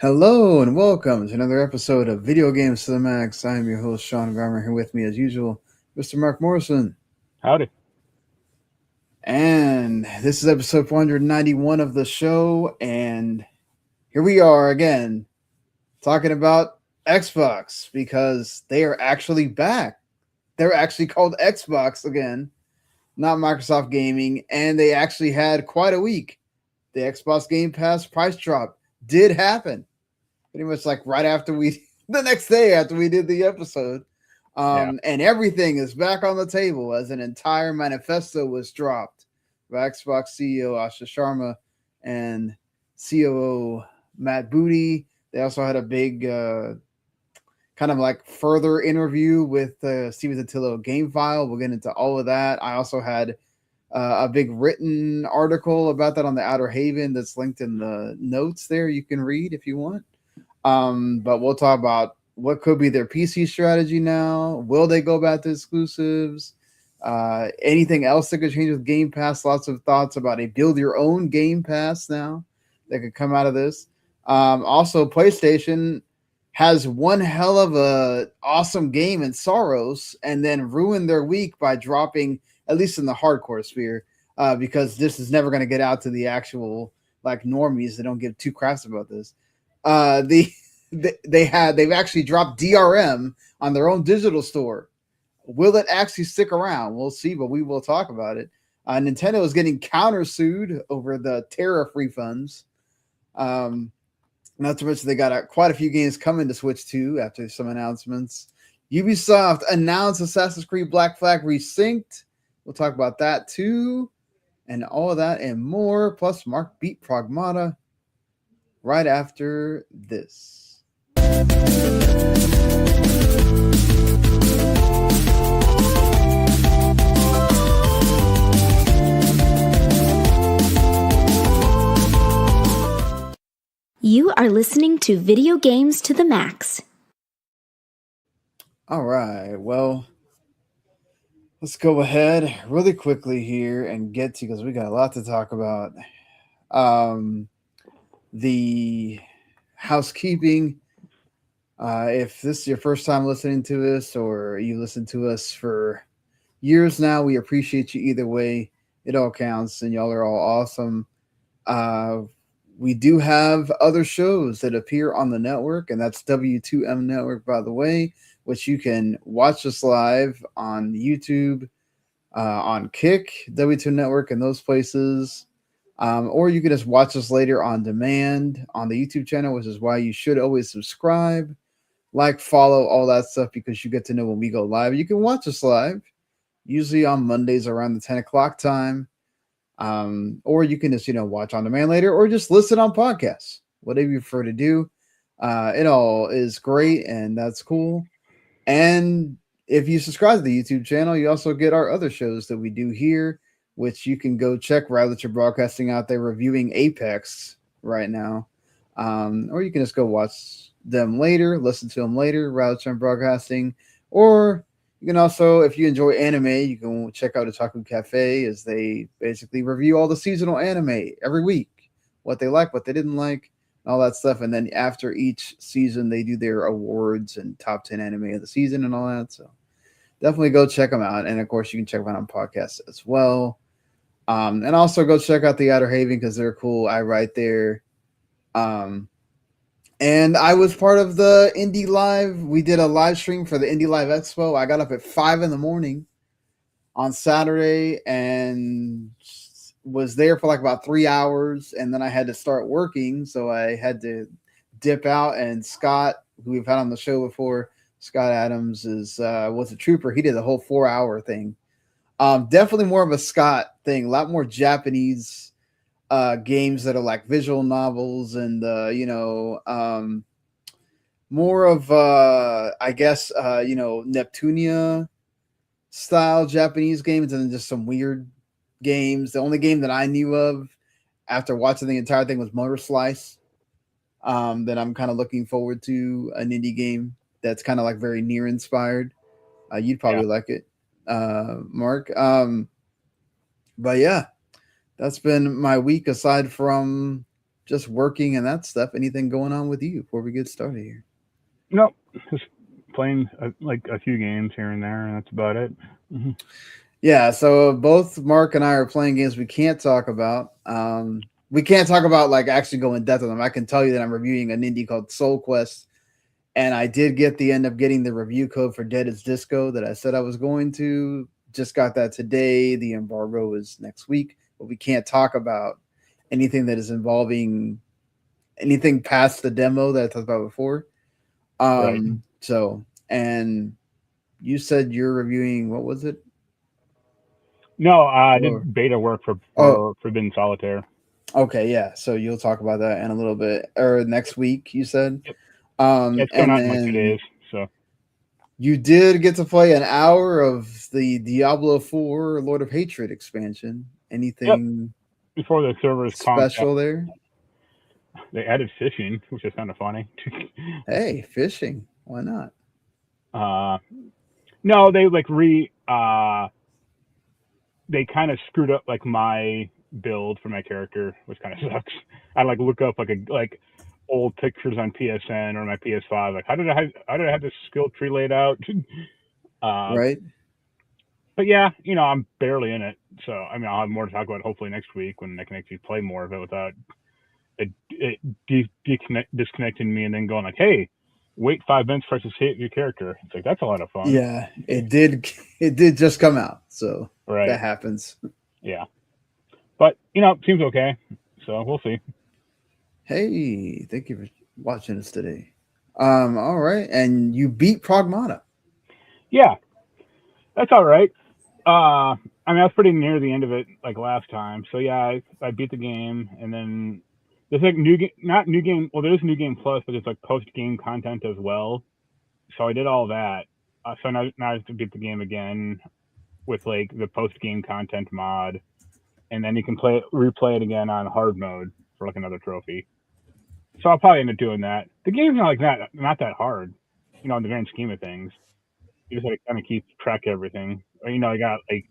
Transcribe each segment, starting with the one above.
Hello and welcome to another episode of Video Games to the Max. I am your host, Sean Garmer, here with me as usual, Mr. Mark Morrison. Howdy. And this is episode 491 of the show, and here we are again talking about Xbox because they are actually back. They're actually called Xbox again, not Microsoft Gaming, and they actually had quite a week. The Xbox Game Pass price drop did happen. Pretty much like right after the next day after we did the episode. Yeah. And everything is back on the table as an entire manifesto was dropped by Xbox CEO Asha Sharma and COO Matt Booty. They also had a big kind of like further interview with Steven Totilo Game File. We'll get into all of that. I also had a big written article about that on the Outer Haven that's linked in the notes there. You can read if you want. But we'll talk about what could be their PC strategy now. Will they go back to exclusives? Anything else that could change with Game Pass? Lots of thoughts about a build your own Game Pass now that could come out of this. Also, PlayStation has one hell of a awesome game in Saros and then ruined their week by dropping, at least in the hardcore sphere, because this is never going to get out to the actual like normies that don't give two craps about this. They've actually dropped DRM on their own digital store. Will it actually stick around? We'll see, but we will talk about it. Nintendo is getting countersued over the tariff refunds. Not to mention they got quite a few games coming to Switch 2 after some announcements. Ubisoft announced Assassin's Creed Black Flag Resynced. We'll talk about that too, and all of that and more. Plus, Marc beat Pragmata right after this. You are listening to Video Games to the Max. All right, well, let's go ahead really quickly here and get to, because we got a lot to talk about. The housekeeping. If this is your first time listening to us or you listen to us for years now, we appreciate you either way. It all counts, and y'all are all awesome. We do have other shows that appear on the network, and that's W2M Network, by the way, which you can watch us live on YouTube, on Kick, W2 Network, and those places. Or you can just watch us later on demand on the YouTube channel, which is why you should always subscribe, like, follow, all that stuff, because you get to know when we go live. You can watch us live, usually on Mondays around the 10 o'clock time. Or you can just, watch on demand later or just listen on podcasts, whatever you prefer to do. It all is great, and that's cool. And if you subscribe to the YouTube channel, you also get our other shows that we do here, which you can go check right that you're broadcasting out there reviewing Apex right now. Or you can just go watch them later, listen to them later, rather than broadcasting. Or you can also, if you enjoy anime, you can check out Otaku Cafe, as they basically review all the seasonal anime every week, what they like, what they didn't like, all that stuff. And then after each season, they do their awards and top 10 anime of the season and all that. So definitely go check them out. And of course, you can check them out on podcasts as well. And also go check out the Outer Haven because they're cool. I write there. And I was part of the Indie Live. We did a live stream for the Indie Live Expo. I got up at 5 a.m. on Saturday and was there for like about 3 hours. And then I had to start working. So I had to dip out. And Scott, who we've had on the show before, Scott Adams, was a trooper. He did the whole 4-hour thing. Definitely more of a Scott thing. A lot more Japanese games that are like visual novels and more of I guess Neptunia style Japanese games, and then just some weird games. The only game that I knew of after watching the entire thing was Motor Slice. That I'm kind of looking forward to, an indie game that's kind of like very near inspired. You'd probably like it, Mark. But yeah, that's been my week, aside from just working and that stuff. Anything going on with you before we get started here? No, just playing like a few games here and there, and that's about it. Mm-hmm. Yeah, so both Mark and I are playing games we can't talk about. We can't talk about like actually go in depth on them. I can tell you that I'm reviewing an indie called Soul Quest, and I did end up getting the review code for Dead is Disco that I said I was going to. Just got that today. The embargo is next week, but we can't talk about anything that is involving anything past the demo that I talked about before. Right. So, and you said you're reviewing, what was it? No, I did beta work for Forbidden Solitaire. Okay, yeah. So you'll talk about that in a little bit, or next week, you said. Yep. It's coming out in like 2 days. So you did get to play an hour of the Diablo 4 Lord of Hatred expansion. Anything before the servers special there? They added fishing, which is kind of funny. Hey, fishing. Why not? No, they like they kind of screwed up like my build for my character, which kind of sucks. I like look up like old pictures on PSN or my PS5. Like, how did I have this skill tree laid out? Right. But yeah, I'm barely in it, so I mean, I'll have more to talk about hopefully next week when I can actually play more of it without it disconnecting me and then going like, hey, wait 5 minutes for us to save your character. It's like, that's a lot of fun. Yeah, it did just come out, so right. That happens. Yeah, but it seems okay, so we'll see. Hey, thank you for watching us today. All right, and you beat Pragmata. Yeah, that's all right. I mean, I was pretty near the end of it like last time, so yeah, I beat the game, and then there's like not new game. Well, there's new game plus, but there's like post game content as well. So I did all that. So now I have to beat the game again with like the post game content mod, and then you can replay it again on hard mode for like another trophy. So I'll probably end up doing that. The game's not that hard, in the grand scheme of things. You just have to kind of keep track of everything. I got like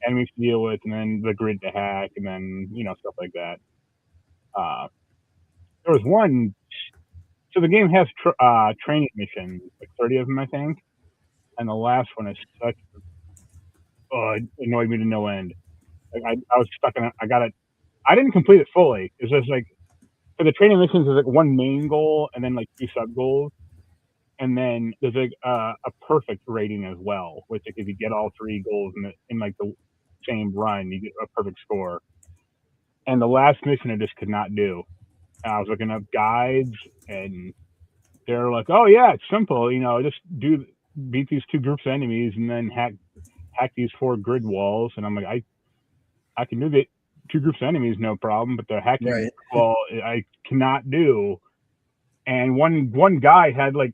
enemies to deal with, and then the grid to hack, and then stuff like that. There was one. So the game has training missions, like 30 of them, I think. And the last one is such. It annoyed me to no end. Like, I was stuck in it. I got it. I didn't complete it fully. It's just like for the training missions, there's like one main goal and then like 2 sub goals, and then there's like a perfect rating as well, which like, if you get all 3 goals in like the same run, you get a perfect score. And the last mission I just could not do. And I was looking up guides, and they're like, "Oh yeah, it's simple. Just beat these 2 groups of enemies, and then hack these 4 grid walls." And I'm like, I can do the 2 groups of enemies, no problem, but the hacking wall I cannot do. And one guy had like,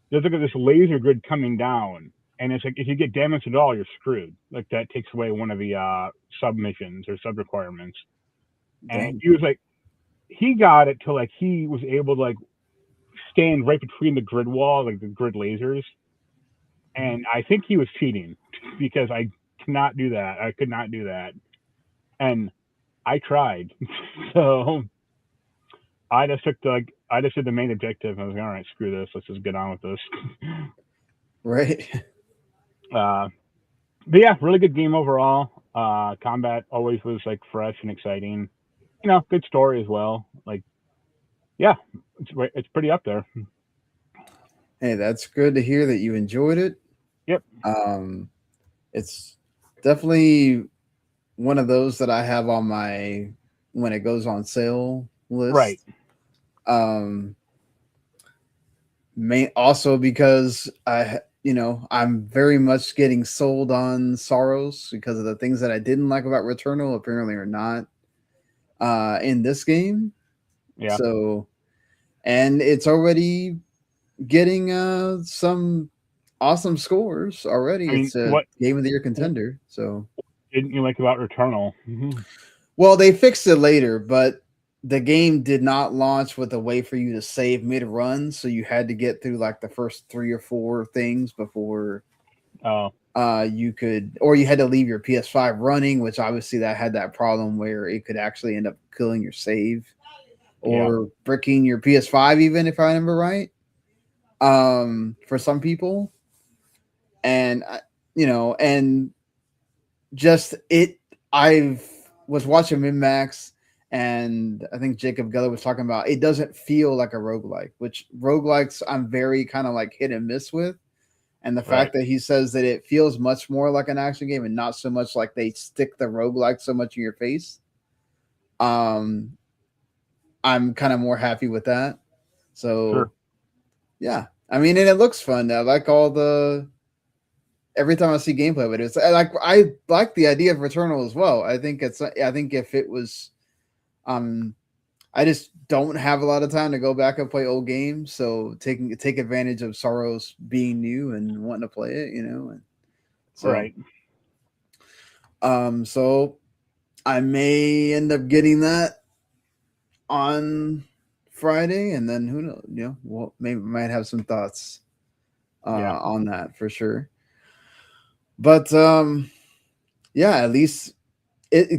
there's like this laser grid coming down, and it's like if you get damaged at all, you're screwed. Like that takes away one of the sub missions or sub requirements. And he was like, he got it to like he was able to like stand right between the grid wall, like the grid lasers. And I think he was cheating because I cannot do that. I could not do that. And I tried. So I just did the main objective. I was like, all right, screw this. Let's just get on with this. Right. But yeah, really good game overall. Combat always was like fresh and exciting. Good story as well. Like, yeah, it's pretty up there. Hey, that's good to hear that you enjoyed it. Yep. It's definitely one of those that I have on my when it goes on sale list. Right. Also because I'm very much getting sold on Saros because of the things that I didn't like about Returnal apparently are not in this game. Yeah. So, and it's already getting some awesome scores already. I mean, it's a Game of the Year contender. So, didn't you like about Returnal? Well, they fixed it later, but the game did not launch with a way for you to save mid-run, so you had to get through like the first 3 or 4 things before you could, or you had to leave your PS5 running, which obviously that had that problem where it could actually end up killing your save. or bricking your PS5, even if I remember right. For some people, and and just it. I was watching MinMax, and I think Jacob Geller was talking about it doesn't feel like a roguelike, which roguelikes I'm very kind of like hit and miss with. And the fact that he says that it feels much more like an action game and not so much like they stick the roguelike so much in your face. I'm kind of more happy with that. So yeah. I mean, and it looks fun. I like every time I see gameplay of it, it's I like the idea of Returnal as well. I think if it was I just don't have a lot of time to go back and play old games, so take advantage of Saros being new and wanting to play it, and so so I may end up getting that on Friday, and then who knows, we'll might have some thoughts on that for sure. But yeah, at least it's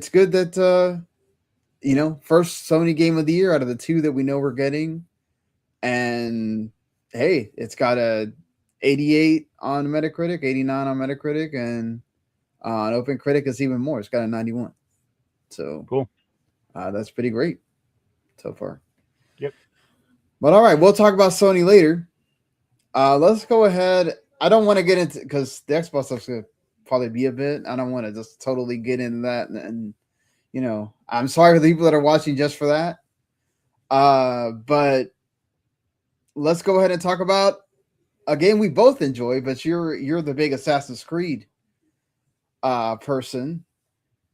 good that first Sony game of the year out of the two that we know we're getting. And hey, it's got a 88 on Metacritic, 89 on Metacritic, and on OpenCritic is even more. It's got a 91. So cool. That's pretty great so far. Yep. But all right, we'll talk about Sony later. Let's go ahead. I don't want to get into because the Xbox stuff's going to probably be a bit. I don't want to just totally get into that. And I'm sorry for the people that are watching just for that. But let's go ahead and talk about a game we both enjoy, but you're the big Assassin's Creed person.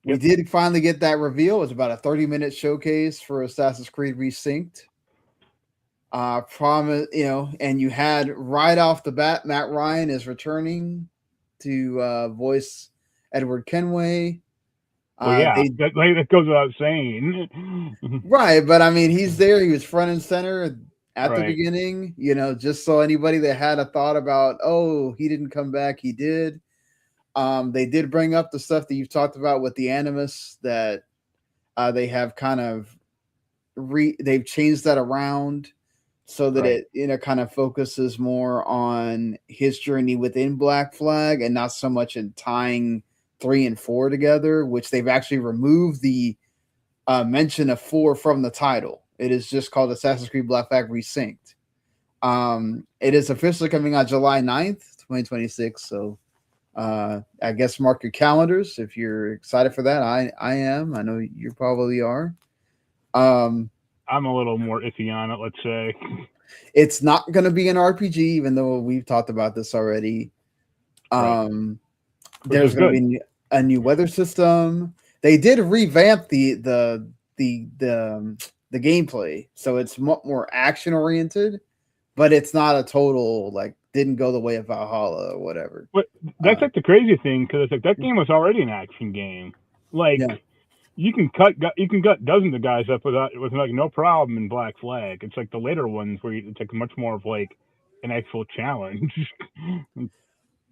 Yep. We did finally get that reveal. It was about a 30-minute showcase for Assassin's Creed Resynced. Promise, and you had right off the bat, Matt Ryan is returning to voice Edward Kenway. Well, that goes without saying. Right, but I mean, he's there. He was front and center at the beginning, just so anybody that had a thought about, oh, he didn't come back, he did. They did bring up the stuff that you've talked about with the Animus, that they have kind of they've changed that around so that it kind of focuses more on his journey within Black Flag and not so much in tying 3 and 4 together, which they've actually removed the mention of 4 from the title. It is just called Assassin's Creed Black Flag Resynced. It is officially coming out July 9th, 2026. So I guess mark your calendars if you're excited for that. I am. I know you probably are. I'm a little more iffy on it, let's say. It's not going to be an RPG, even though we've talked about this already. There's going to be a new weather system. They did revamp the gameplay, so it's more action oriented, but it's not a total didn't go the way of Valhalla or whatever. But that's the crazy thing, because it's that game was already an action game. You can cut dozens of guys up with no problem in Black Flag. It's the later ones where it's much more of an actual challenge.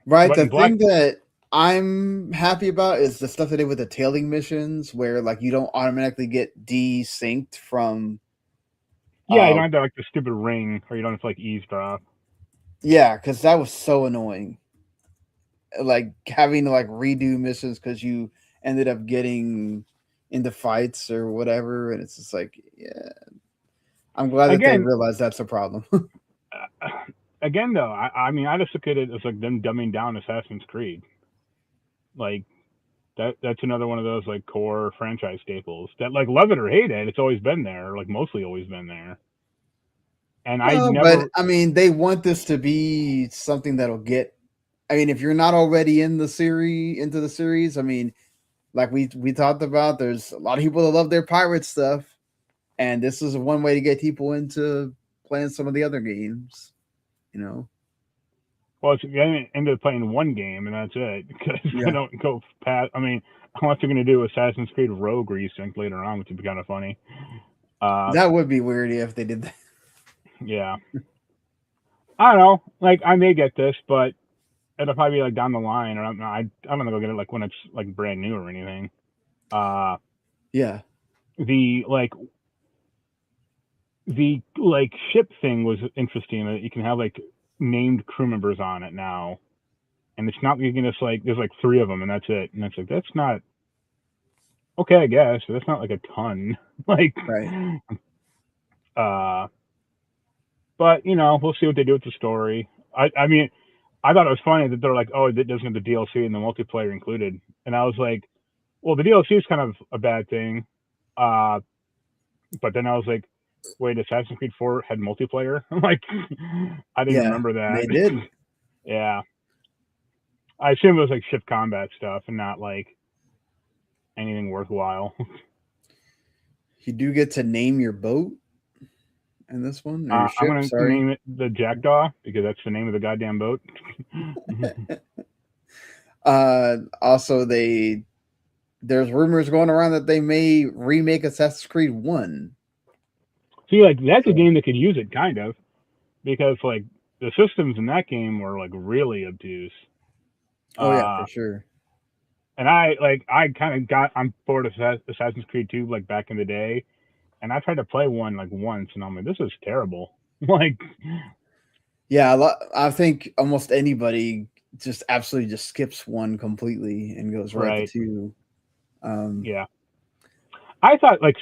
Right. But the thing that I'm happy about is the stuff they did with the tailing missions, where you don't automatically get desynced from. Yeah, you don't have the stupid ring, or you don't have to eavesdrop. Yeah, because that was so annoying. Having to redo missions because you ended up getting into fights or whatever, and it's just I'm glad that they realized that's a problem. Again, though, I mean, I just look at it as them dumbing down Assassin's Creed. That's another one of those core franchise staples that love it or hate it, it's always been there, mostly always been there. And but I mean, they want this to be something that'll get. I mean, if you're not already into the series, I mean, we talked about, there's a lot of people that love their pirate stuff, and this is one way to get people into playing some of the other games. Well, it's end up playing one game and that's it, because I don't go past. I mean, unless they're going to do Assassin's Creed Rogue Resync later on, which would be kind of funny. That would be weird if they did that. Yeah. I don't know. I may get this, but it'll probably be down the line, or I'm gonna go get it when it's brand new or anything. Yeah. The the like ship thing was interesting. That you can have like named crew members on it now, and it's not you can just like there's like 3 of them and that's it. And it's like that's not okay, I guess. That's not like a ton. Like, Right. But we'll see what they do with the story. I mean, I thought it was funny that they're like, oh, it doesn't have the DLC and the multiplayer included, and I was like, well, the DLC is kind of a bad thing. But then I was like, wait, Assassin's Creed 4 had multiplayer? I'm like, I didn't remember that. They did. Yeah. I assume it was like ship combat stuff and not like anything worthwhile. You do get to name your boat in this one, or your ship, I'm going to name it the Jackdaw because that's the name of the goddamn boat. Also, there's rumors going around that they may remake Assassin's Creed 1. See, like, that's a game that could use it, kind of, because, like, the systems in that game were, like, really obtuse. Oh, yeah, for sure. And I kind of got on board Assassin's Creed 2, like, back in the day, and I tried to play one, like, once, and I'm like, this is terrible. Like... Yeah, I think almost anybody just absolutely just skips 1 completely and goes right to 2. Yeah. I thought, like,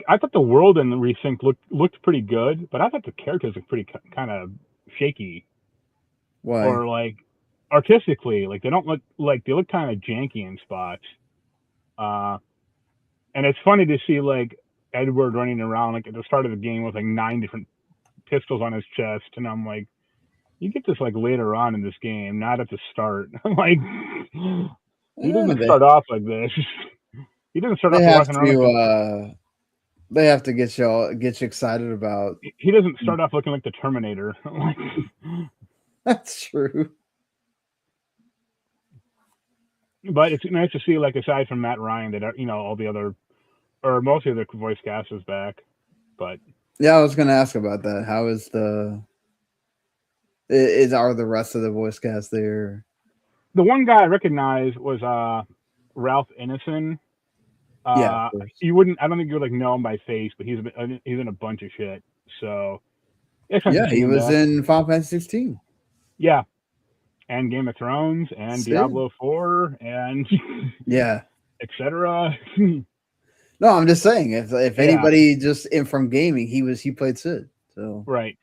I thought the world in the Resync looked pretty good, but I thought the characters looked pretty kind of shaky. Why? Or like artistically, like they don't look like they look kind of janky in spots. And it's funny to see like Edward running around like at the start of the game with like 9 different pistols on his chest, and I'm like, you get this like later on in this game, not at the start. Like he doesn't start off like this. He doesn't start off walking around. They have to get you excited about. He doesn't start off looking like the Terminator. That's true. But it's nice to see, like, aside from Matt Ryan, that all the other, or mostly the voice cast is back. But yeah, I was going to ask about that. How is are the rest of the voice cast there? The one guy I recognized was Ralph Ineson. Yeah, of course. You wouldn't. I don't think you would like know him by face, but he's in a bunch of shit. So yeah, he was in Final Fantasy 16. Yeah, and Game of Thrones and Diablo 4 and yeah, etc. No, I'm just saying if anybody just in from gaming, he played Sid. So right,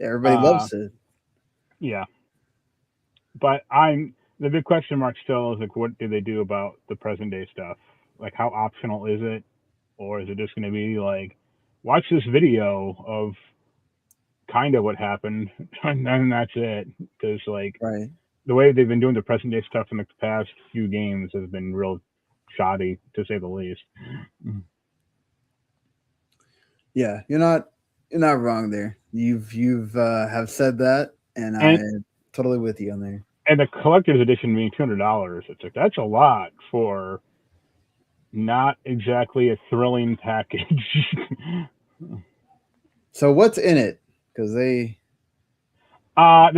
everybody loves Sid. Yeah, but the big question mark still is like, what do they do about the present day stuff? Like, how optional is it, or is it just going to be like, watch this video of kind of what happened, and then that's it? Because like the way they've been doing the present day stuff in the past few games has been real shoddy, to say the least. Yeah, you're not wrong there. You've have said that, and I'm totally with you on there. And the collector's edition being $200, it's like that's a lot for not exactly a thrilling package. So what's in it? Because the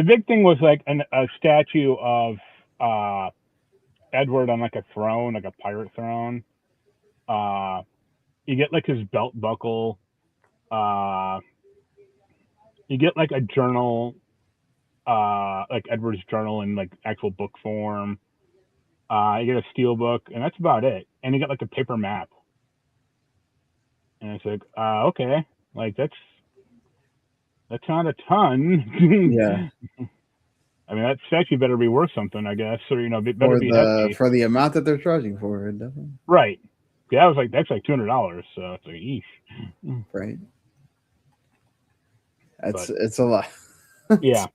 big thing was like a statue of Edward on like a throne, like a pirate throne. You get like his belt buckle. You get like a journal, like Edward's journal in like actual book form. You get a steel book, and that's about it. And you get like a paper map. And it's like, okay, like that's not a ton. Yeah. I mean, that statue better be worth something, I guess, or better be hefty for the amount that they're charging for it. Definitely. Right. Yeah, that's like $200. So it's like, eesh. Right. It's a lot. Yeah.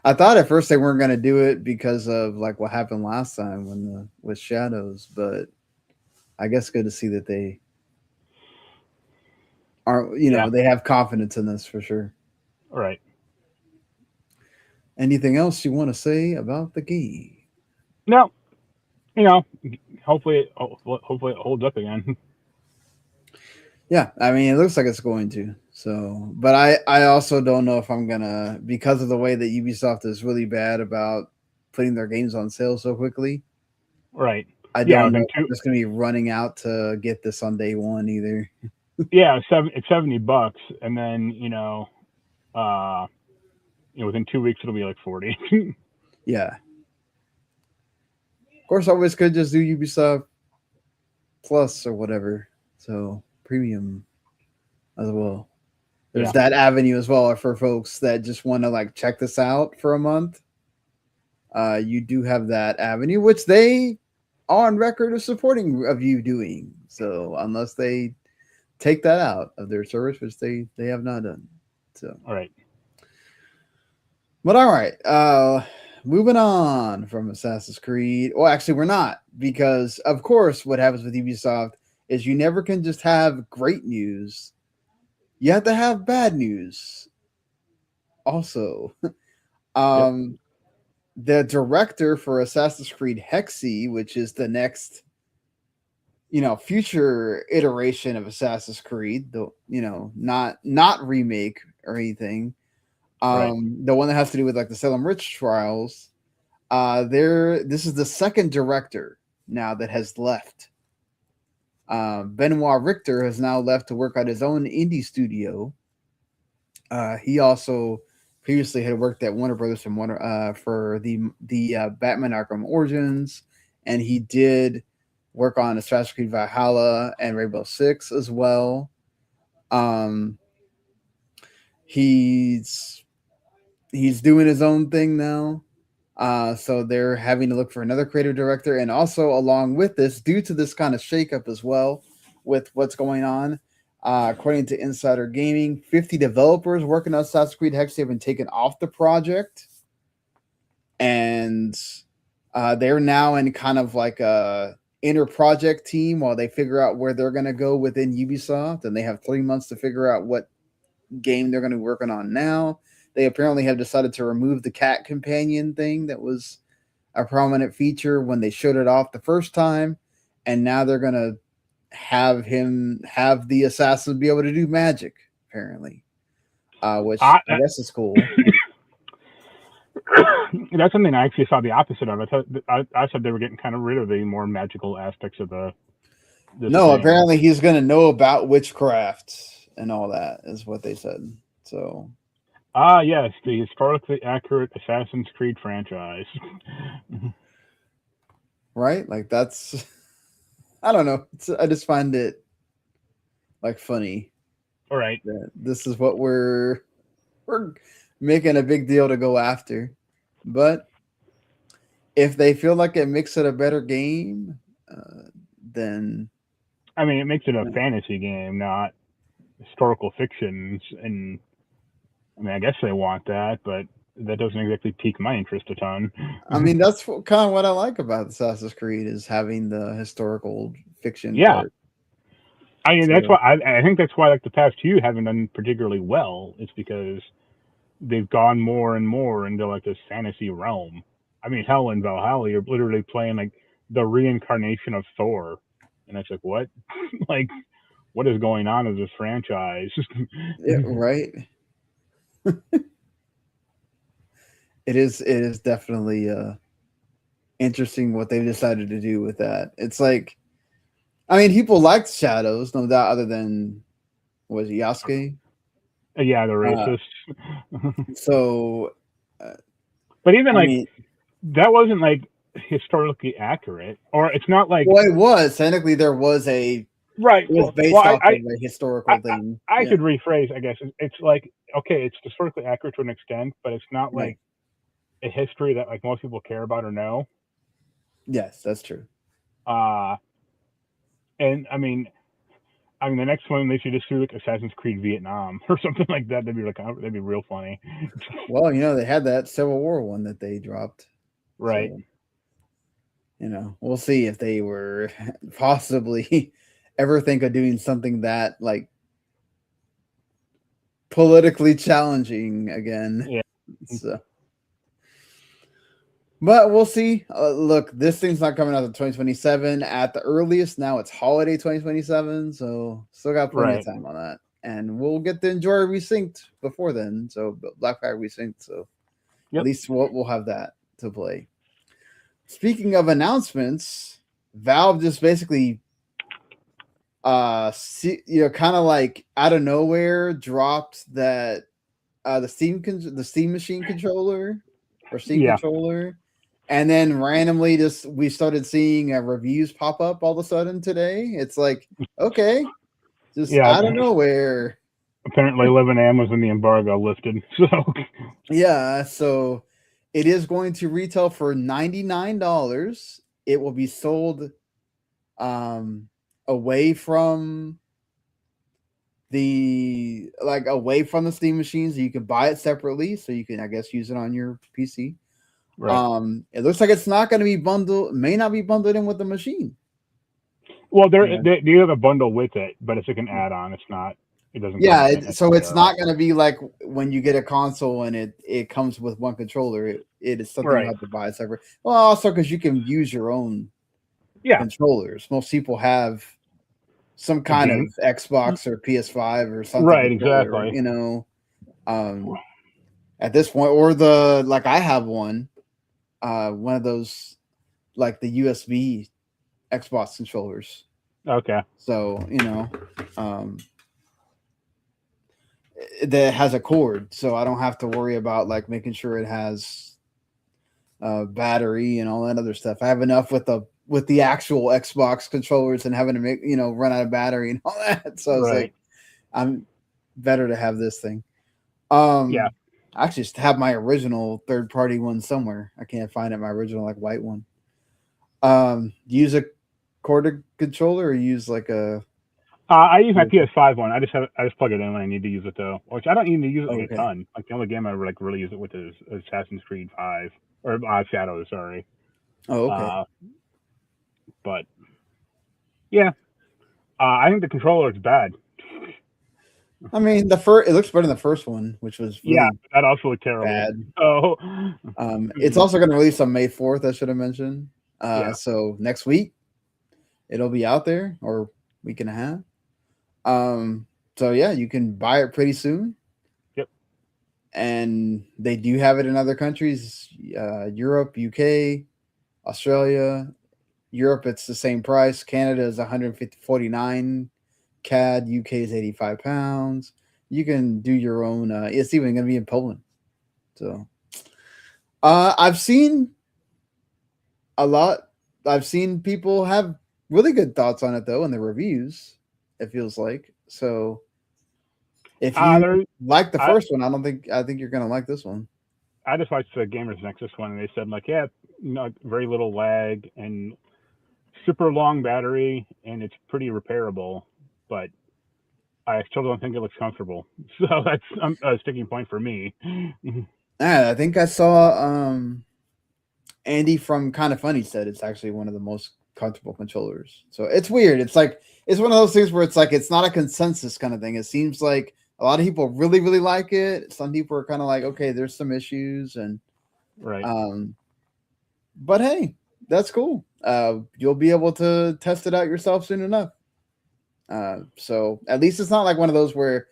I thought at first they weren't going to do it because of like what happened last time with Shadows, but I guess good to see that they aren't, they have confidence in this for sure. Right. Anything else you want to say about the game? No. Hopefully it holds up again. Yeah, I mean, it looks like it's going to. So, but I also don't know if I'm gonna, because of the way that Ubisoft is really bad about putting their games on sale so quickly. Right. I don't know if I'm just going to be running out to get this on day one either. Yeah, it's $70, and then within 2 weeks it'll be like 40. Yeah. Of course, I always could just do Ubisoft Plus or whatever. So premium as well. There's that avenue as well for folks that just want to like check this out for a month. You do have that avenue, which they are on record of supporting of you doing. So unless they take that out of their service, which they have not done. So all right. But all right. Moving on from Assassin's Creed. Well, actually, we're not, because of course what happens with Ubisoft is you never can just have great news. You have to have bad news also. The director for Assassin's Creed Hexe, which is the next, future iteration of Assassin's Creed, though, not remake or anything. The one that has to do with like the Salem Witch trials. This is the second director now that has left. Benoit Richter has now left to work at his own indie studio. He also previously had worked at Warner Brothers for the Batman Arkham Origins, and he did work on Assassin's Creed Valhalla and Rainbow Six as well. He's doing his own thing now. So they're having to look for another creative director. And also along with this, due to this kind of shakeup as well with what's going on, according to Insider Gaming, 50 developers working on Assassin's Creed Hexe have been taken off the project. And they're now in kind of like a inner project team while they figure out where they're going to go within Ubisoft. And they have 3 months to figure out what game they're going to be working on now. They apparently have decided to remove the cat companion thing that was a prominent feature when they showed it off the first time. And now they're going to have the assassin be able to do magic, apparently. Which I guess is cool. That's something I actually saw the opposite of. I said they were getting kind of rid of the more magical aspects of the No, game. Apparently he's going to know about witchcraft and all that is what they said. So... yes, the historically accurate Assassin's Creed franchise. Right? Like that's, I don't know. I just find it like funny. All right. This is what we're making a big deal to go after. But if they feel like it makes it a better game, then... I mean, it makes it a fantasy game, not historical fictions, and I mean, I guess they want that, but that doesn't exactly pique my interest a ton. I mean, that's kind of what I like about Assassin's Creed is having the historical fiction part. I mean, that's why I think that's why like the past few haven't done particularly well. It's because they've gone more and more into like this fantasy realm. I mean, hell, in Valhalla, you're literally playing like the reincarnation of Thor, and it's like, what? Like, what is going on in this franchise? Yeah, right. It is definitely interesting what they decided to do with that. It's like, I mean, people liked Shadows, no doubt, other than, was it Yasuke? Yeah, the racist. So, but even that wasn't like historically accurate, or it's not like. Well, it was technically there was a. Right. It was based off of a historical thing. I could rephrase, I guess. It's like, okay, it's historically accurate to an extent, but it's not like a history that like most people care about or know. Yes, that's true. And I mean, the next one they should just do like Assassin's Creed Vietnam or something like that. That'd be real funny. Well, they had that Civil War one that they dropped. Right. So, we'll see if they were possibly ever think of doing something that like politically challenging again. Yeah. So, but we'll see. Look, this thing's not coming out until 2027 at the earliest. Now it's holiday 2027, so still got plenty of time on that, and we'll get to enjoy Resynced before then. So Black Flag Resynced. So at least we'll have that to play. Speaking of announcements, Valve just basically kind of like out of nowhere dropped that the Steam machine controller or Steam controller, and then randomly we started seeing reviews pop up all of a sudden today. It's like, okay, just out of nowhere. Apparently 11 AM was when the embargo lifted. So yeah, so it is going to retail for $99. It will be sold away from the Steam machines. You can buy it separately, so you can, I guess, use it on your PC. Right. It looks like it's not going to be bundled, may not be bundled in with the machine. Well, they do have a bundle with it, but it's like an add-on. It's not. It doesn't. Yeah, so it's not going to be like when you get a console and it comes with one controller. It is something you have to buy separate. Well, also because you can use your own controllers. Most people have some kind of Xbox or PS5 or something. Right, exactly. You know, at this point, or I have one of those, like the USB Xbox controllers. Okay. So, that has a cord, so I don't have to worry about like making sure it has battery and all that other stuff. I have enough with the actual Xbox controllers and having to make, run out of battery and all that. So it's like, I'm better to have this thing. I actually just have my original third-party one somewhere. I can't find it. My original like white one. Use a corded controller or use like a. I use my PS5 one. I just plug it in when I need to use it though, which I don't need to use it like a ton. Like the only game I like really use it with is Assassin's Creed 5 or Shadows. Sorry. Oh, okay. But yeah, I think the controller is bad. I mean, it looks better than the first one, which was really that also looked terrible. Bad. Oh, it's also going to release on May 4th. I should have mentioned. So next week, it'll be out there, or week and a half. So yeah, you can buy it pretty soon. Yep. And they do have it in other countries, Europe, UK, Australia. Europe, it's the same price. Canada is 149 CAD. UK is 85 pounds. You can do your own. It's even going to be in Poland. So, I've seen people have really good thoughts on it though in the reviews. It feels like so. If you like the first one, I think you're gonna like this one. I just watched the Gamers Nexus one, and they said like, very little lag and super long battery, and it's pretty repairable. But I still don't think it looks comfortable. So that's a sticking point for me. I think I saw Andy from Kind of Funny said it's actually one of the most comfortable controllers. So it's weird. It's like it's one of those things where it's like it's not a consensus kind of thing. It seems like a lot of people really, really like it. Some people are kind of like, okay, there's some issues, and but hey, that's cool. You'll be able to test it out yourself soon enough. So at least it's not like one of those where,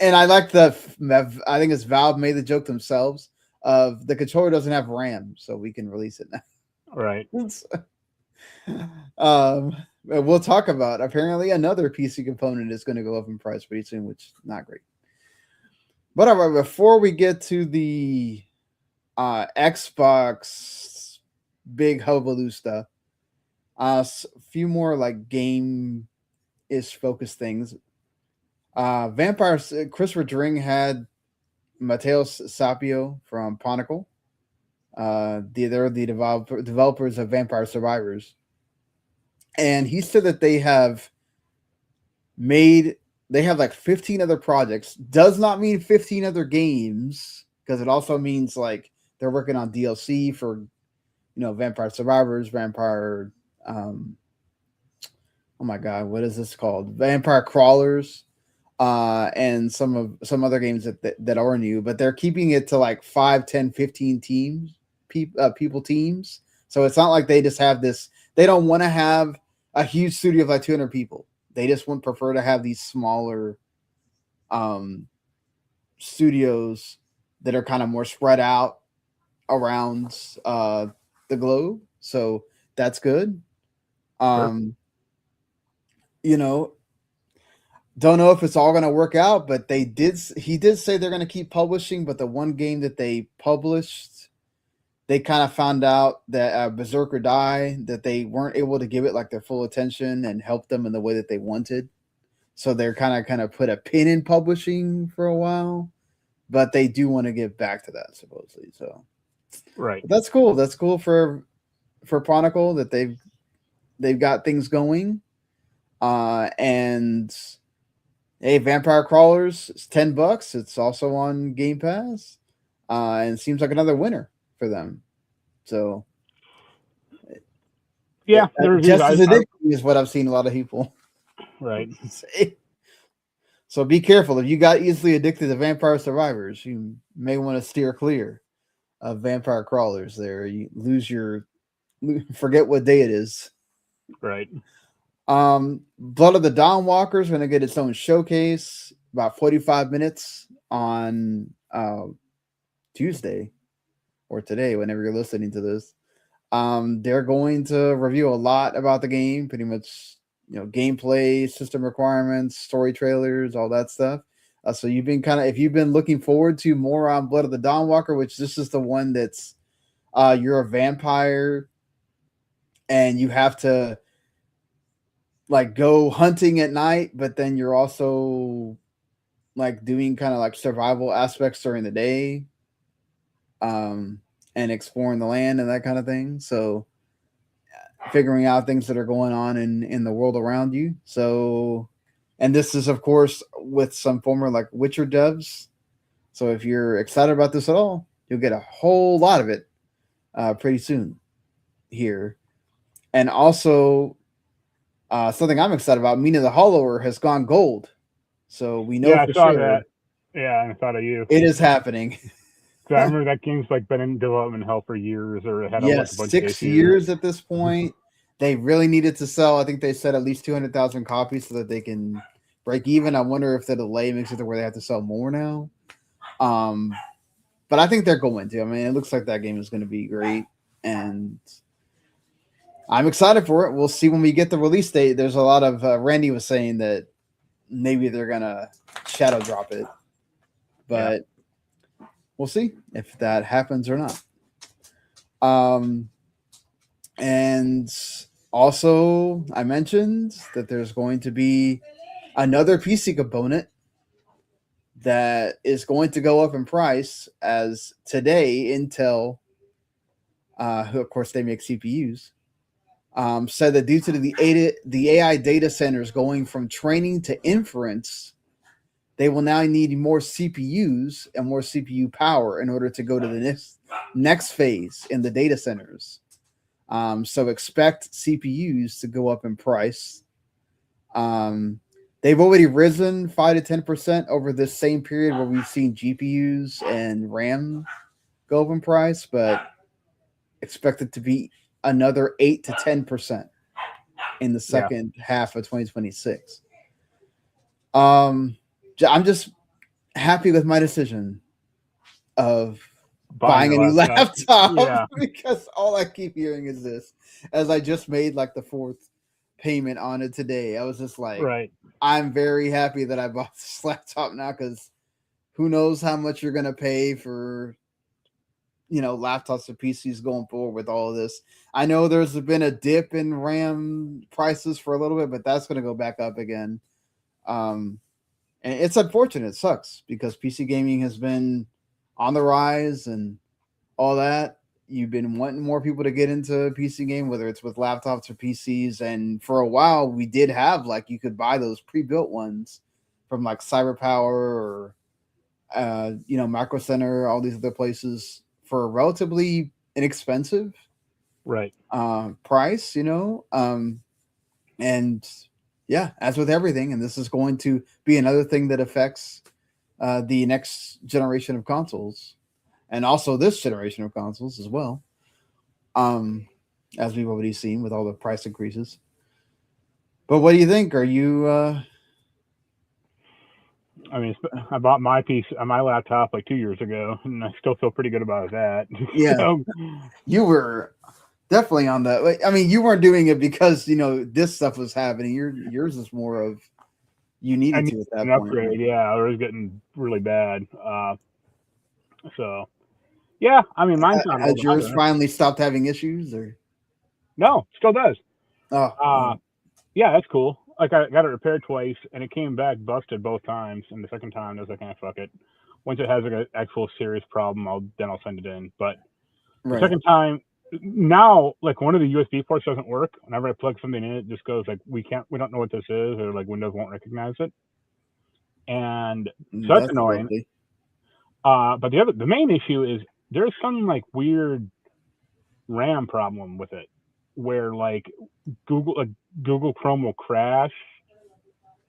and I like I think it's Valve made the joke themselves of the controller doesn't have RAM, so we can release it now. Right. We'll talk about apparently another PC component is going to go up in price pretty soon, which is not great. But all right, before we get to the Xbox big hullabaloo stuff, a few more like game-ish focused things. Christopher Dring had Mateus Sapio from Poncle. They're the developers of Vampire Survivors. And he said that they have like 15 other projects. Does not mean 15 other games, because it also means like they're working on DLC for, Vampire Survivors, Vampire, oh my God, what is this called? Vampire Crawlers, and some other games that are new, but they're keeping it to like 5, 10, 15 teams, people teams. So it's not like they just have this, they don't want to have a huge studio of like 200 people. They just prefer to have these smaller studios that are kind of more spread out around the globe. So that's good. You know, don't know if it's all going to work out, but he did say they're going to keep publishing, but the one game that they published, they kind of found out that Berserker Die, that they weren't able to give it like their full attention and help them in the way that they wanted. So they're kind of put a pin in publishing for a while, but they do want to get back to that supposedly. So right, but that's cool. That's cool for Chronicle that they've got things going. And hey, Vampire Crawlers, it's $10. It's also on Game Pass, and it seems like another winner for them. So yeah, the reviews, just as addicting is what I've seen a lot of people right say. So be careful if you got easily addicted to Vampire Survivors. You may want to steer clear of Vampire Crawlers. There, you forget what day it is. Right. Blood of the Dawnwalker is going to get its own showcase, about 45 minutes on Tuesday or today, whenever you're listening to this. They're going to review a lot about the game, pretty much, gameplay, system requirements, story trailers, all that stuff. So you've been if you've been looking forward to more on Blood of the Dawnwalker, which this is the one that's you're a vampire and you have to like go hunting at night, but then you're also like doing kind of like survival aspects during the day, and exploring the land and that kind of thing. So figuring out things that are going on in the world around you. So, and this is of course with some former like Witcher devs. So if you're excited about this at all, you'll get a whole lot of it pretty soon here. And also something I'm excited about, Mina the Hollower has gone gold. So we know I for saw sure that. Yeah, I thought of you. It is happening. So I remember that game's like been in development hell for years, or it had a bunch of 6 years at this point. They really needed to sell. I think they said at least 200,000 copies so that they can break even. I wonder if the delay makes it to where they have to sell more now. But I think they're going to. I mean, it looks like that game is going to be great, and I'm excited for it. We'll see when we get the release date. There's a lot of Randy was saying that maybe they're gonna shadow drop it, but we'll see if that happens or not. And also I mentioned that there's going to be another PC component that is going to go up in price, as today Intel, who of course they make CPUs, said that due to the AI data centers going from training to inference, they will now need more CPUs and more CPU power in order to go to the next phase in the data centers. So expect CPUs to go up in price. They've already risen 5 to 10% over this same period where we've seen GPUs and RAM go up in price, but expect it to be another 8 to 10% in the second half of 2026. I'm just happy with my decision of buying a new laptop because all I keep hearing is this. As I just made like the 4th payment on it today, I was just like, I'm very happy that I bought this laptop now, because who knows how much you're going to pay for, laptops or PCs going forward with all of this. I know there's been a dip in RAM prices for a little bit, but that's going to go back up again. And it's unfortunate. It sucks because PC gaming has been on the rise and all that. You've been wanting more people to get into PC game, whether it's with laptops or PCs. And for a while, we did have you could buy those pre-built ones from like CyberPower or Micro Center, all these other places for a relatively inexpensive price. And yeah, as with everything, and this is going to be another thing that affects the next generation of consoles, and also this generation of consoles as well, as we've already seen with all the price increases. But what do you think? Are you? I mean, I bought my laptop like 2 years ago, and I still feel pretty good about that. Yeah, you were Definitely on that. Like, I mean, you weren't doing it because this stuff was happening. Yours is more of you I needed need to at that an point. upgrade. Yeah, it was getting really bad. So yeah, I mean, mine's not Has old yours either. finally stopped having issues, or? No, still does. Oh, Yeah, that's cool. Like I got it repaired twice, and it came back busted both times. And the second time, I was like, fuck it. Once it has like an actual serious problem, I'll send it in. But the right. second time, now like one of the USB ports doesn't work. Whenever I plug something in, it just goes like we don't know what this is, or like Windows won't recognize it, and so that's That's annoying. lovely. But the main issue is there's some like weird RAM problem with it, where like Google Chrome will crash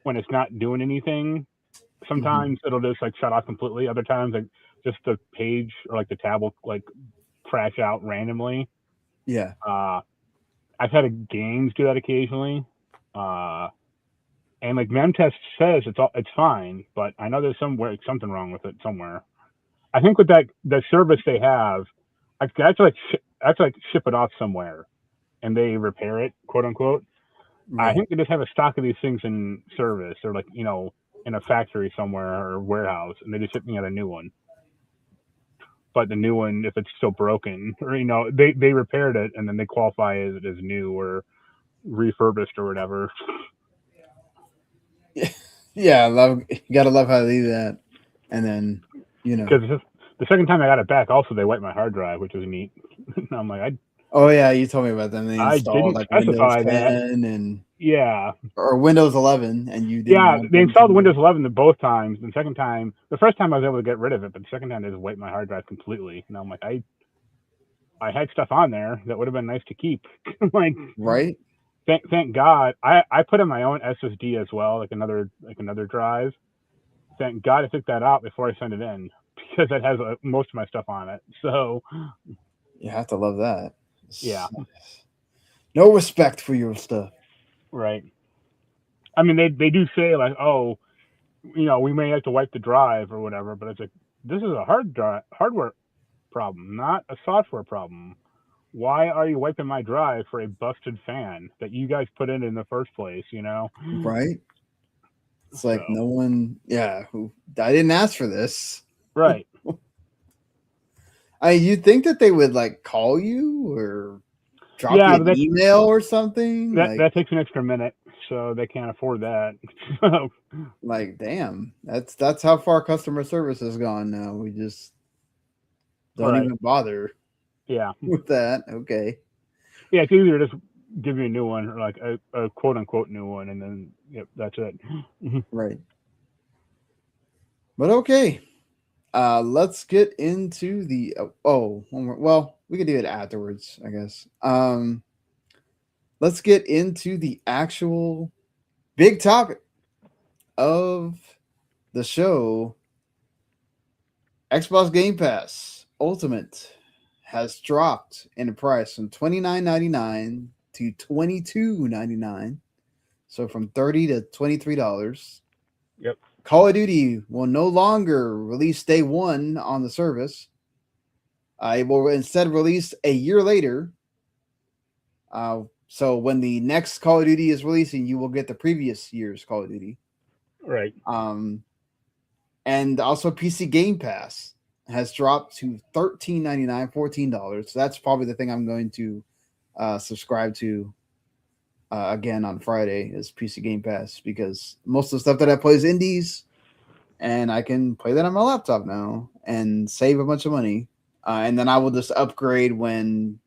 when it's not doing anything. Sometimes it'll just like shut off completely. Other times, like just the page or like the tab will like crash out randomly. Yeah. I've had games do that occasionally, and like Memtest says it's fine, but I know there's something wrong with it somewhere. I think with the service they have, I have to like ship it off somewhere, and they repair it, quote unquote. I Right. think they just have a stock of these things in service, or like in a factory somewhere or warehouse, and they just ship me out a new one. But the new one, if it's still broken, or they repaired it and then they qualify it as new or refurbished or whatever. Yeah, you gotta love how they do that. And then Because the second time I got it back, also they wiped my hard drive, which was neat. And I'm like, oh yeah, you told me about them. They I installed didn't like Windows specify that. 10 and Yeah, or Windows 11, and you didn't yeah, want they them installed to. Windows 11 both times. The second time, the first time I was able to get rid of it, but the second time they just wiped my hard drive completely. And I'm like, I had stuff on there that would have been nice to keep. Like, Right. thank God, I put in my own SSD as well, like another drive. Thank God I took that out before I sent it in, because it has most of my stuff on it. So You have to love that. yeah, No respect for your stuff. right. I mean, they do say like, oh, we may have to wipe the drive or whatever, but it's like, this is a hardware problem, not a software problem. Why are you wiping my drive for a busted fan that you guys put in the first place? Right. It's like So no one. Yeah. I didn't ask for this. right. You'd think that they would like call you or drop you Yeah, an but email or something. that takes an extra minute, so they can't afford that. Like, damn, that's how far customer service has gone now. We just don't Right. even bother Yeah. with that. Okay. Yeah, it's easier to just give you a new one, or like a quote unquote new one, and then yep, that's it. Right. But okay. Let's get into the one more. Well, we can do it afterwards, I guess. Let's get into the actual big topic of the show. Xbox Game Pass Ultimate has dropped in the price from $29.99 to $22.99. So from $30 to $23. Yep. Call of Duty will no longer release day one on the service. It will instead release a year later. So when the next Call of Duty is releasing, you will get the previous year's Call of Duty. Right. And also PC Game Pass has dropped to $13.99, $14. So that's probably the thing I'm going to subscribe to again on Friday is PC Game Pass, because most of the stuff that I play is indies, and I can play that on my laptop now and save a bunch of money. And then I will just upgrade when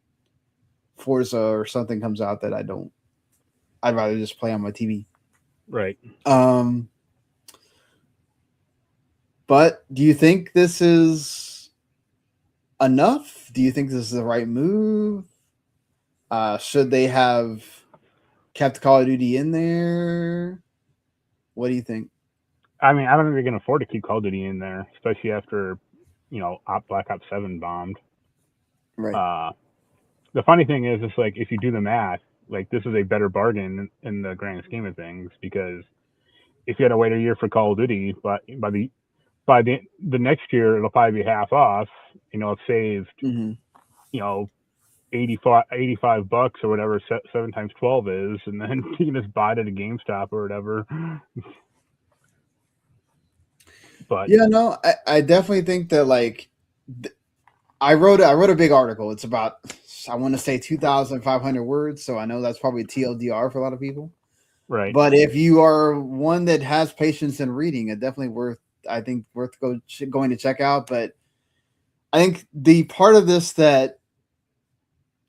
Forza or something comes out that I don't. I'd rather just play on my TV. Right. But do you think this is enough? Do you think this is the right move? Should they have kept Call of Duty in there? What do you think? I mean, I don't think they can afford to keep Call of Duty in there, especially after Black Ops 7 bombed. Right. The funny thing is, it's like if you do the math, like this is a better bargain in the grand scheme of things, because if you had to wait a year for Call of Duty, but by the next year it'll probably be half off. It's saved $85 or whatever 7 times 12 is, and then you can just buy it at a GameStop or whatever. But yeah, no, I definitely think that like I wrote a big article. It's about, I want to say 2,500 words, so I know that's probably TLDR for a lot of people. right, But if you are one that has patience in reading, it definitely worth going to check out. But I think the part of this that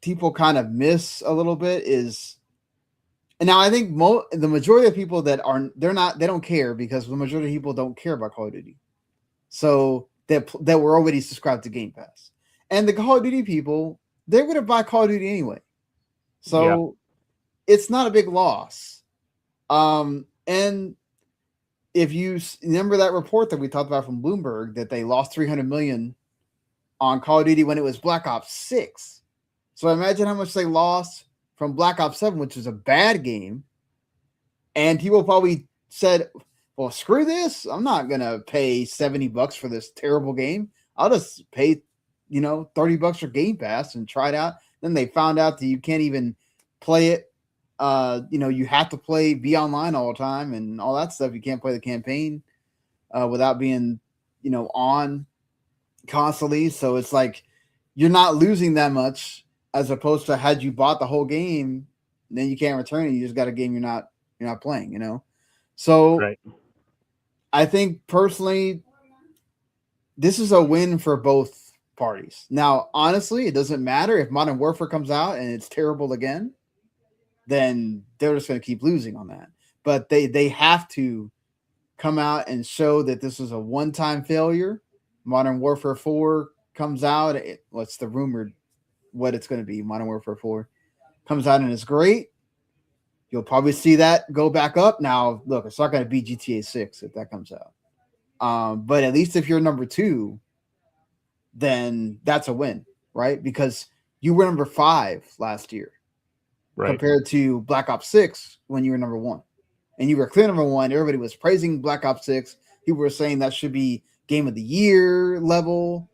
people kind of miss a little bit is, and now I think the majority of people that they don't care, because the majority of people don't care about Call of Duty, so that were already subscribed to Game Pass, and the Call of Duty people, they're going to buy Call of Duty anyway, so it's not a big loss. And if you remember that report that we talked about from Bloomberg, that they lost 300 million on Call of Duty when it was Black Ops 6. So imagine how much they lost from Black Ops 7, which was a bad game. And people probably said, well, screw this. I'm not going to pay $70 for this terrible game. I'll just pay, $30 for Game Pass and try it out. Then they found out that you can't even play it. You have to be online all the time and all that stuff. You can't play the campaign without being, on constantly. So it's like you're not losing that much, as opposed to had you bought the whole game, then you can't return it. You just got a game you're not playing, So right. I think personally, this is a win for both parties. Now, honestly, it doesn't matter if Modern Warfare comes out and it's terrible again, then they're just going to keep losing on that. But they have to come out and show that this is a one-time failure. Modern Warfare 4 comes out. What's the rumored what it's going to be? Modern Warfare 4 comes out and it's great. You'll probably see that go back up. Now, look, it's not going to be GTA 6 if that comes out. But at least if you're number 2, then that's a win, right? Because you were number 5 last year, right, compared to Black Ops 6 when you were number 1. And you were clear number 1. Everybody was praising Black Ops 6. People were saying that should be Game of the Year level,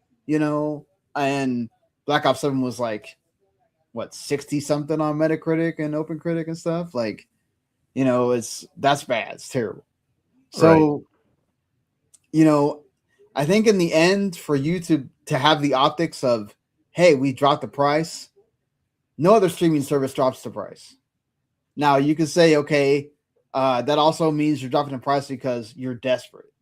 and Black Ops 7 was like, 60 something on Metacritic and OpenCritic and stuff. Like, that's bad. It's terrible. So, right. I think in the end, for you to have the optics of, hey, we dropped the price, no other streaming service drops the price. Now you can say, okay, that also means you're dropping the price because you're desperate.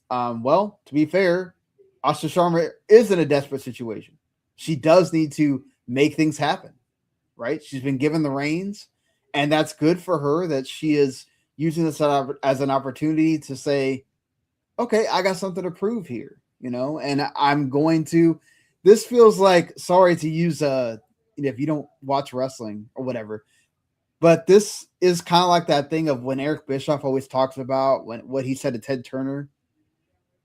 Well, to be fair, Asha Sharma is in a desperate situation. She does need to make things happen, right? She's been given the reins, and that's good for her that she is using this as an opportunity to say, okay, I got something to prove here, and I'm going to, this feels like, sorry to use if you don't watch wrestling or whatever, but this is kind of like that thing of when Eric Bischoff always talks about what he said to Ted Turner.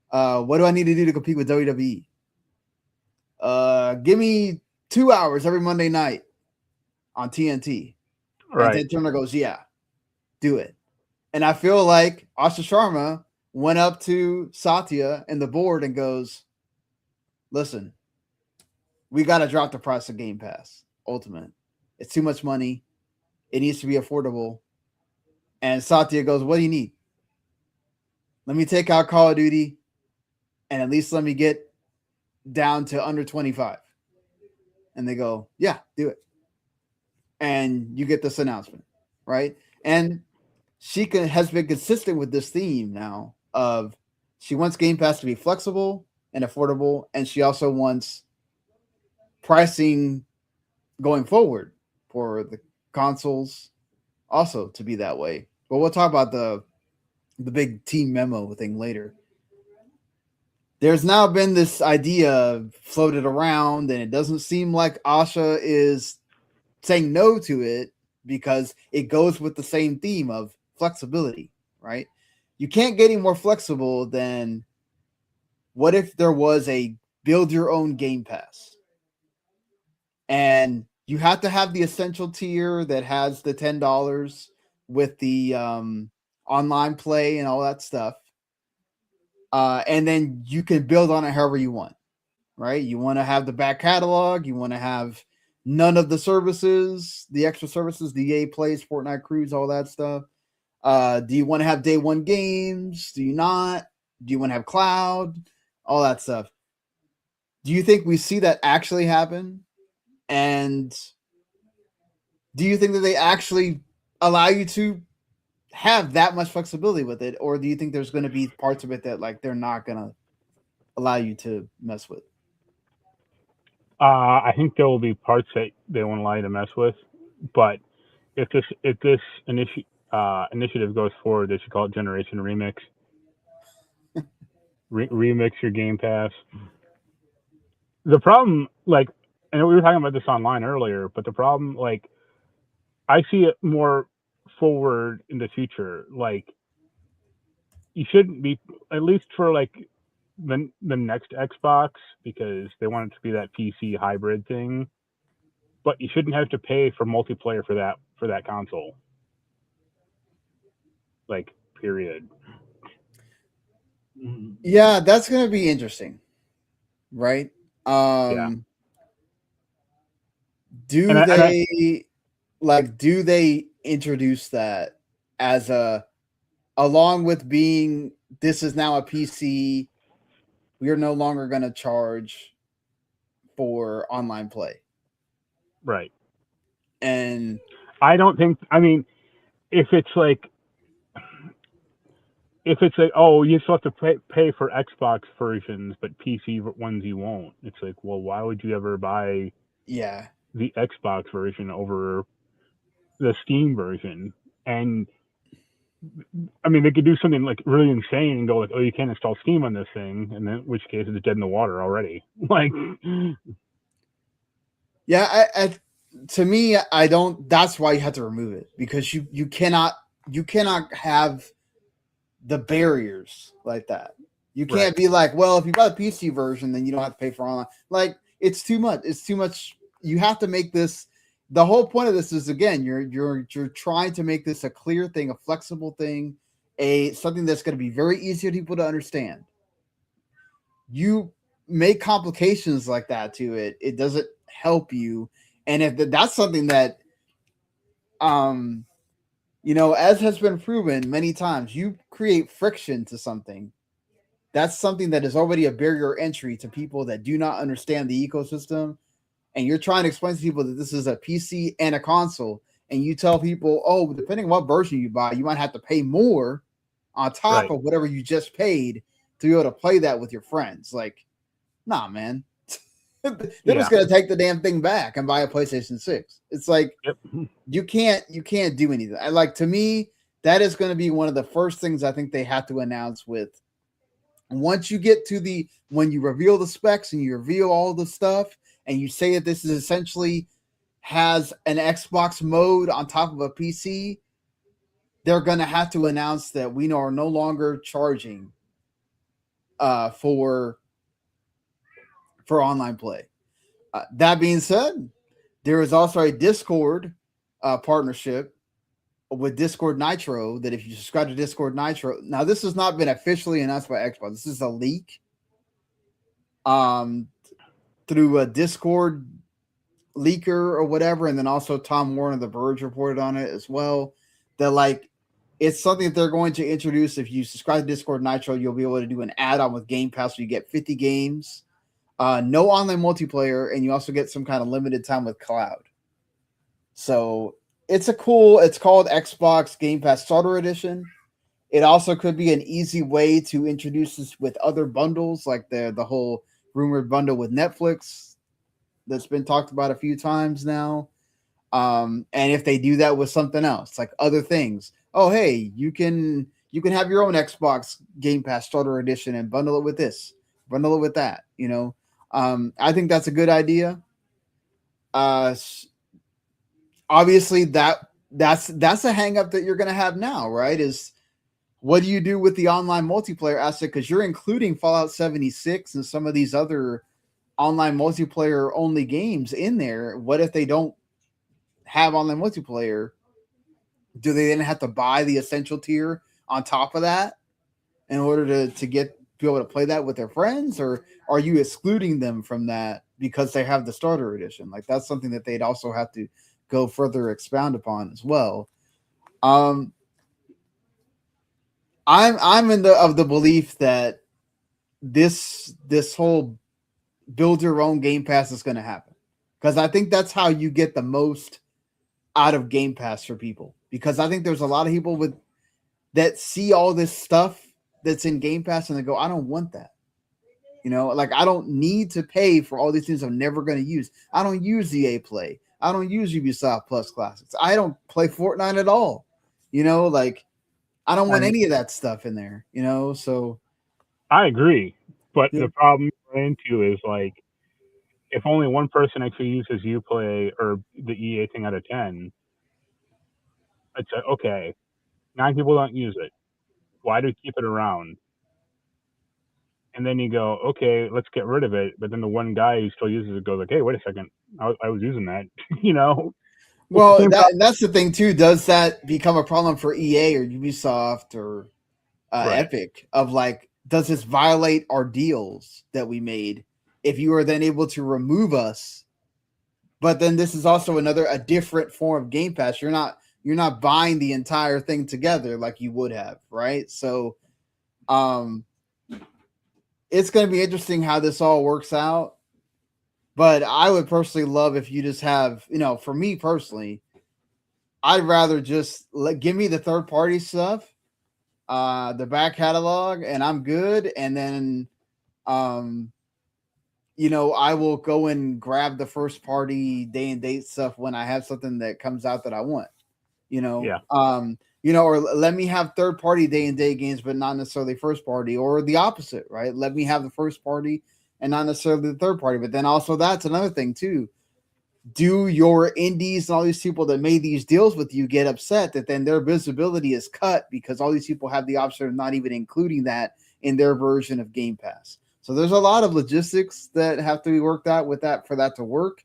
What do I need to do to compete with WWE? Give me 2 hours every Monday night on TNT. Right. And Ted Turner goes, yeah, do it. And I feel like Asha Sharma went up to Satya and the board and goes, listen, we got to drop the price of Game Pass Ultimate. It's too much money. It needs to be affordable. And Satya goes, what do you need? Let me take out Call of Duty and at least let me get down to under 25. And they go, yeah, do it. And you get this announcement, right? And she has been consistent with this theme now of she wants Game Pass to be flexible and affordable, and she also wants pricing going forward for the consoles also to be that way. But we'll talk about the big team memo thing later. There's now been this idea floated around, and it doesn't seem like Asha is saying no to it because it goes with the same theme of flexibility, right? You can't get any more flexible than what if there was a build your own Game Pass, and you have to have the essential tier that has the $10 with the online play and all that stuff. And then you can build on it however you want, right? You want to have the back catalog. You want to have, none of the services, the extra services, the EA Plays, Fortnite Cruise, all that stuff? Do you want to have day one games? Do you not? Do you want to have cloud? All that stuff. Do you think we see that actually happen? And do you think that they actually allow you to have that much flexibility with it? Or do you think there's going to be parts of it that like they're not going to allow you to mess with? I think there will be parts that they won't allow you to mess with, but if this initiative goes forward, they should call it Generation Remix. Remix your Game Pass. The problem, like, and we were talking about this online earlier, but the problem, like, I see it more forward in the future. Like, you shouldn't be, at least for like the next Xbox, because they want it to be that PC hybrid thing. But you shouldn't have to pay for multiplayer for that console. Like, period. Yeah, that's going to be interesting, right? Yeah. Do they introduce that as along with being this is now a PC, we are no longer going to charge for online play, right? And I don't think. I mean, if it's like, oh, you still have to pay for Xbox versions, but PC ones you won't. It's like, well, why would you ever buy the Xbox version over the Steam version? And I mean, they could do something like really insane and go like, oh, you can't install Steam on this thing, and then in which case it's dead in the water already. Like, yeah, to me, I don't. That's why you have to remove it, because you cannot have the barriers like that. You can't be like, well, if you buy the PC version, then you don't have to pay for online. Like, it's too much. It's too much. You have to make this. The whole point of this is, again, you're trying to make this a clear thing, a flexible thing, something that's going to be very easy for people to understand. You make complications like that to it, it doesn't help you. And if that's something that, as has been proven many times, you create friction to something. That's something that is already a barrier entry to people that do not understand the ecosystem. And you're trying to explain to people that this is a PC and a console. And you tell people, oh, depending on what version you buy, you might have to pay more on top of whatever you just paid to be able to play that with your friends. Like, nah, man. They're just going to take the damn thing back and buy a PlayStation 6. It's like, you can't do anything. Like, to me, that is going to be one of the first things I think they have to announce with. Once you get to when you reveal the specs and you reveal all the stuff and you say that this is essentially has an Xbox mode on top of a PC, they're going to have to announce that we are no longer charging for online play. That being said, there is also a Discord partnership with Discord Nitro that if you subscribe to Discord Nitro, now this has not been officially announced by Xbox. This is a leak through a Discord leaker or whatever, and then also Tom Warren of The Verge reported on it as well. That like it's something that they're going to introduce. If you subscribe to Discord Nitro, you'll be able to do an add-on with Game Pass where you get 50 games, no online multiplayer, and you also get some kind of limited time with cloud. So it's called Xbox Game Pass Starter Edition. It also could be an easy way to introduce this with other bundles, like the whole rumored bundle with Netflix that's been talked about a few times now. And if they do that with something else, like other things, oh, hey, you can have your own Xbox Game Pass Starter Edition and bundle it with this, bundle it with that, I think that's a good idea. Obviously that's a hang up that you're going to have now, right? Is what do you do with the online multiplayer aspect? Because you're including Fallout 76 and some of these other online multiplayer only games in there. What if they don't have online multiplayer? Do they then have to buy the essential tier on top of that in order to be able to play that with their friends, or are you excluding them from that because they have the starter edition. Like that's something that they'd also have to go further expound upon as well. I'm of the belief that this whole build your own Game Pass is going to happen, because I think that's how you get the most out of Game Pass for people. Because I think there's a lot of people that see all this stuff that's in Game Pass and they go, I don't want that. You know, like I don't need to pay for all these things I'm never going to use. I don't use EA Play. I don't use Ubisoft Plus Classics. I don't play Fortnite at all. You know, like I don't want any of that stuff in there, you know, so. I agree. But the problem you run into is like, if only one person actually uses Uplay or the EA thing out of 10, it's okay, 9 people don't use it. Why do we keep it around? And then you go, okay, let's get rid of it. But then the one guy who still uses it goes like, hey, wait a second, I was using that, you know? Well, that's the thing too. Does that become a problem for EA or Ubisoft or Right. Epic of like, does this violate our deals that we made if you are then able to remove us? But then this is also a different form of Game Pass. You're not buying the entire thing together like you would have, right? So it's going to be interesting how this all works out. But I would personally love if you just have, you know, for me personally, I'd rather just give me the third party stuff, the back catalog, and I'm good. And then, you know, I will go and grab the first party day and date stuff when I have something that comes out that I want, you know? Yeah. You know, or let me have third party day and date games, but not necessarily first party, or the opposite, right? Let me have the first party and not necessarily the third party. But then also that's another thing too. Do your indies and all these people that made these deals with you get upset that then their visibility is cut because all these people have the option of not even including that in their version of Game Pass? So there's a lot of logistics that have to be worked out with that for that to work.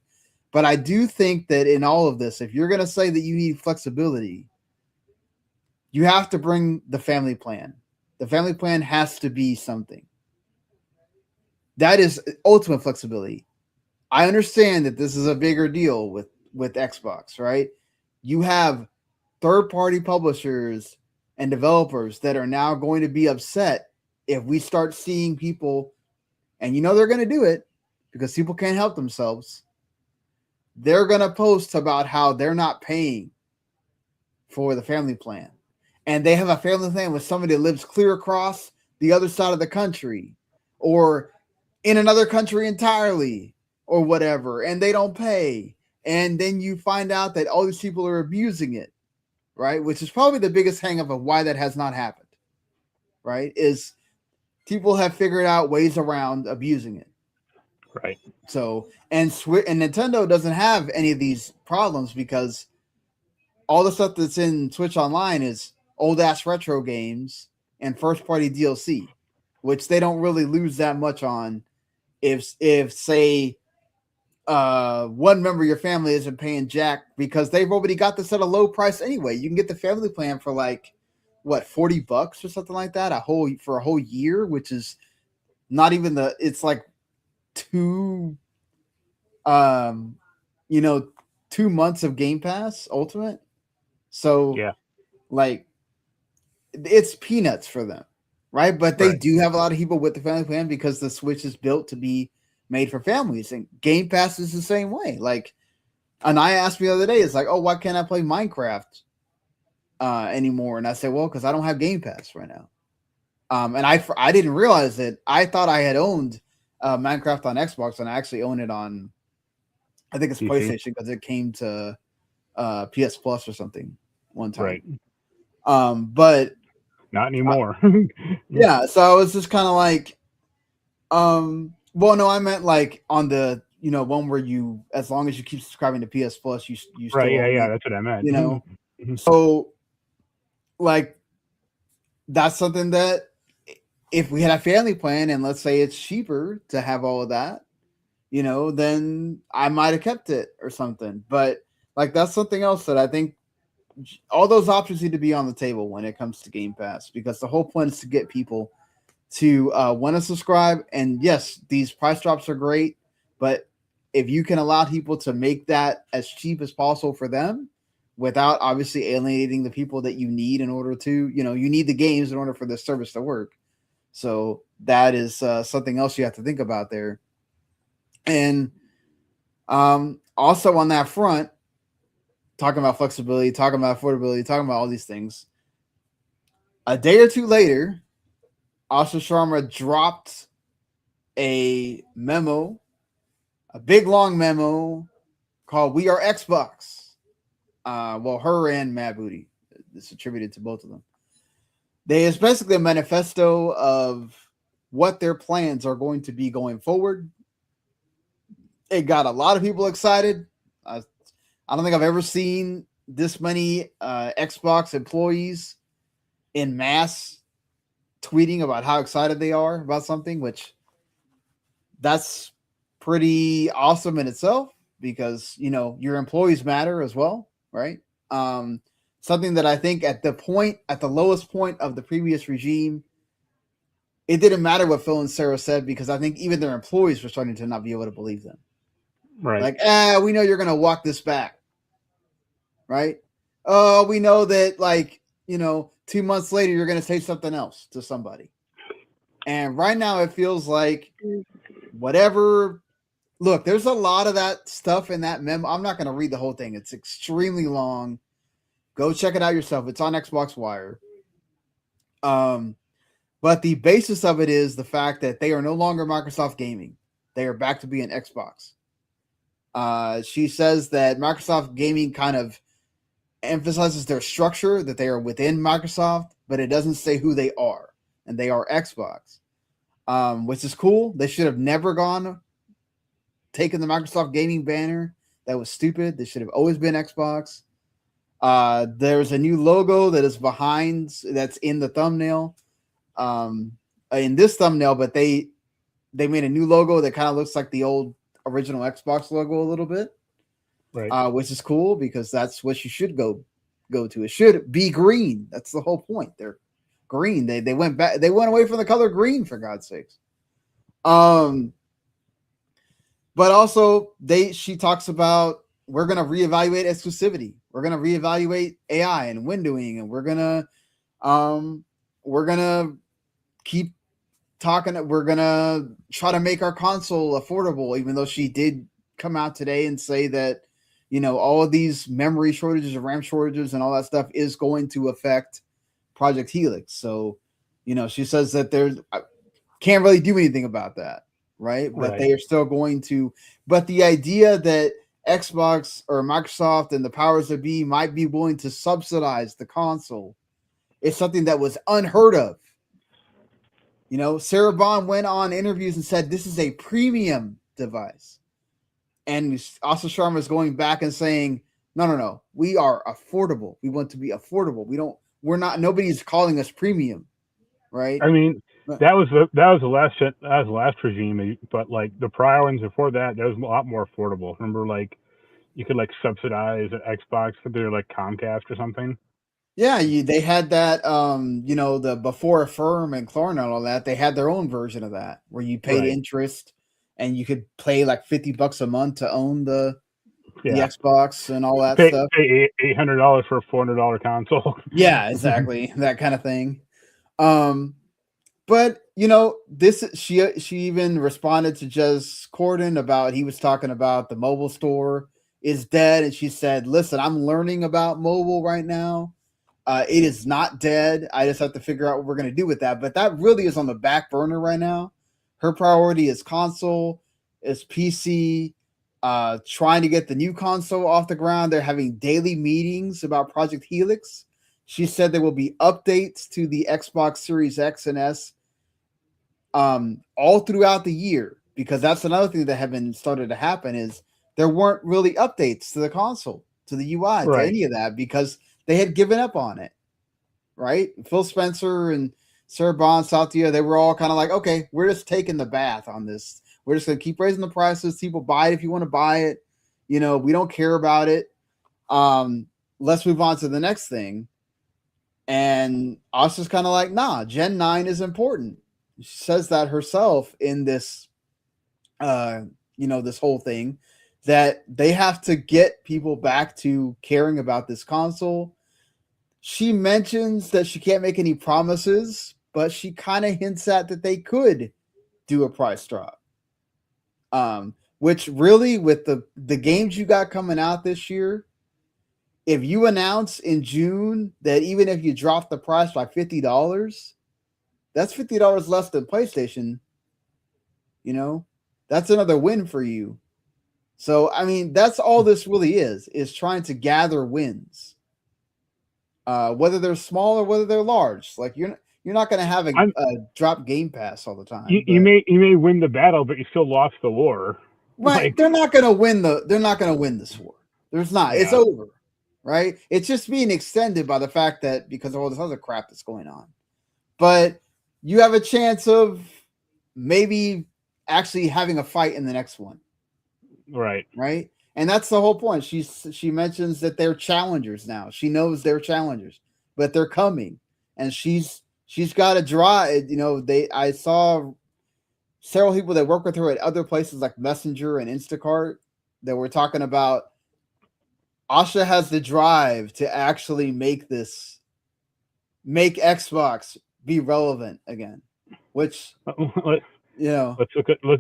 But I do think that in all of this, if you're going to say that you need flexibility, you have to bring the family plan. The family plan has to be something. That is ultimate flexibility. I understand that this is a bigger deal with Xbox, right? You have third-party publishers and developers that are now going to be upset if we start seeing people, and you know they're going to do it because people can't help themselves. They're going to post about how they're not paying for the family plan. And they have a family plan with somebody that lives clear across the other side of the country or in another country entirely or whatever, and they don't pay. And then you find out that all these people are abusing it, right? Which is probably the biggest hang-up of why that has not happened, right? Is people have figured out ways around abusing it. Right. So, and Nintendo doesn't have any of these problems because all the stuff that's in Switch Online is old-ass retro games and first-party DLC, which they don't really lose that much on if say one member of your family isn't paying jack because they've already got this at a low price anyway. You can get the family plan for like what, $40 or something like that for a whole year, which is not even it's like 2 months of Game Pass Ultimate. So yeah, like it's peanuts for them, right? But they do have a lot of people with the family plan because the Switch is built to be made for families, and Game Pass is the same way. Like, and I asked me the other day, it's like, oh, why can't I play Minecraft anymore? And I said, well, because I don't have Game Pass right now. And I didn't realize that. I thought I had owned Minecraft on Xbox, and I actually own it on, I think it's PC. PlayStation because it came to PS Plus or something one time. Right. But not anymore. Yeah, so I was just kind of like, well, no, I meant like on the, you know, one where you, as long as you keep subscribing to PS Plus, you still right, yeah, that's what I meant. You know, so like that's something that if we had a family plan and let's say it's cheaper to have all of that, you know, then I might have kept it or something. But like that's something else that I think all those options need to be on the table when it comes to Game Pass, because the whole point is to get people to want to subscribe. And yes, these price drops are great, but if you can allow people to make that as cheap as possible for them without obviously alienating the people that you need in order to, you need the games in order for the service to work. So that is something else you have to think about there. And also on that front, talking about flexibility, talking about affordability, talking about all these things, a day or two later, Asha Sharma dropped a memo, a big long memo called "We Are Xbox." Well, her and Mad Booty. It's attributed to both of them. It's basically a manifesto of what their plans are going to be going forward. It got a lot of people excited. I don't think I've ever seen this many Xbox employees in mass tweeting about how excited they are about something, which that's pretty awesome in itself because, your employees matter as well, right? Something that I think at the lowest point of the previous regime, it didn't matter what Phil and Sarah said because I think even their employees were starting to not be able to believe them. Right. Like, we know you're going to walk this back. Right. We know that 2 months later, you're going to say something else to somebody. And right now it feels like whatever. Look, there's a lot of that stuff in that memo. I'm not going to read the whole thing. It's extremely long. Go check it out yourself. It's on Xbox Wire. But the basis of it is the fact that they are no longer Microsoft Gaming. They are back to being Xbox. She says that Microsoft Gaming kind of emphasizes their structure, that they are within Microsoft, but it doesn't say who they are. And they are Xbox, which is cool. They should have never taken the Microsoft Gaming banner. That was stupid. They should have always been Xbox. There's a new logo that's in the thumbnail. In this thumbnail, but they made a new logo that kind of looks like the old original Xbox logo a little bit. Right. Which is cool because that's what you should go to. It should be green. That's the whole point. They're green. They went back. They went away from the color green, for God's sakes. But also she talks about we're gonna reevaluate exclusivity. We're gonna reevaluate AI and windowing, and we're gonna keep talking. We're gonna try to make our console affordable, even though she did come out today and say that all of these memory shortages and RAM shortages and all that stuff is going to affect Project Helix. So, she says that can't really do anything about that, right? But they are still going to. But the idea that Xbox or Microsoft and the powers that be might be willing to subsidize the console is something that was unheard of. Sarah Bond went on interviews and said this is a premium device. And Asha Sharma is going back and saying, no, we are affordable. We want to be affordable. Nobody's calling us premium, right? I mean, that was the last regime, but like the prior ones before that was a lot more affordable. Remember, like you could subsidize an Xbox if they're like Comcast or something. Yeah, they had that, the before Affirm and Klarna and all that. They had their own version of that where you paid interest. And you could pay like $50 a month to own the Xbox and all that stuff. Pay $800 for a $400 console. Yeah, exactly. That kind of thing. But she even responded to Jez Corden about, he was talking about the mobile store is dead. And she said, listen, I'm learning about mobile right now. It is not dead. I just have to figure out what we're going to do with that. But that really is on the back burner right now. Her priority is console, is PC, trying to get the new console off the ground. They're having daily meetings about Project Helix. She said there will be updates to the Xbox Series X and S all throughout the year, because that's another thing that had been started to happen is there weren't really updates to the console, to the UI, to any of that, because they had given up on it, right? Phil Spencer and Sarah Bond, Satya, they were all kind of like, okay, we're just taking the bath on this. We're just going to keep raising the prices. People buy it if you want to buy it. We don't care about it. Let's move on to the next thing. And Asha's kind of like, nah, Gen 9 is important. She says that herself in this, this whole thing, that they have to get people back to caring about this console. She mentions that she can't make any promises, but she kind of hints at that they could do a price drop. Which really, with the games you got coming out this year, if you announce in June that even if you drop the price by $50, that's $50 less than PlayStation. That's another win for you. So, I mean, that's all this really is trying to gather wins. Whether they're small or whether they're large. Like you're not going to have a drop Game Pass all the time. You may win the battle, but you still lost the war. Right. Like, they're not going to win this war. There's not. Yeah. It's over. Right? It's just being extended by the fact that because of all this other crap that's going on. But you have a chance of maybe actually having a fight in the next one. Right. Right? And that's the whole point. She mentions that they're challengers now. She knows they're challengers, but they're coming. And she's got to draw it. I saw several people that work with her at other places like Messenger and Instacart that were talking about Asha has the drive to actually make Xbox be relevant again, which let's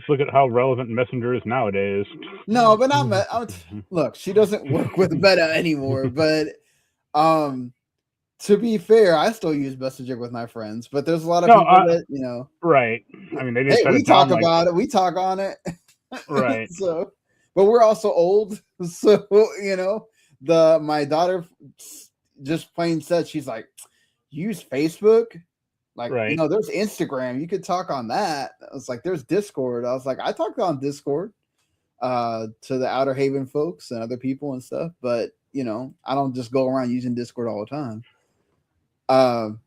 look at how relevant Messenger is nowadays. No, but not look. She doesn't work with Meta anymore. But to be fair, I still use Messenger with my friends. But there's a lot of people that Right. I mean, they just we talk about it. We talk on it. Right. So, but we're also old. So my daughter just plain said, she's like, use Facebook. Like, right. There's Instagram. You could talk on that. I was like, there's Discord. I was like, I talked on Discord to the Outer Haven folks and other people and stuff. But, I don't just go around using Discord all the time. But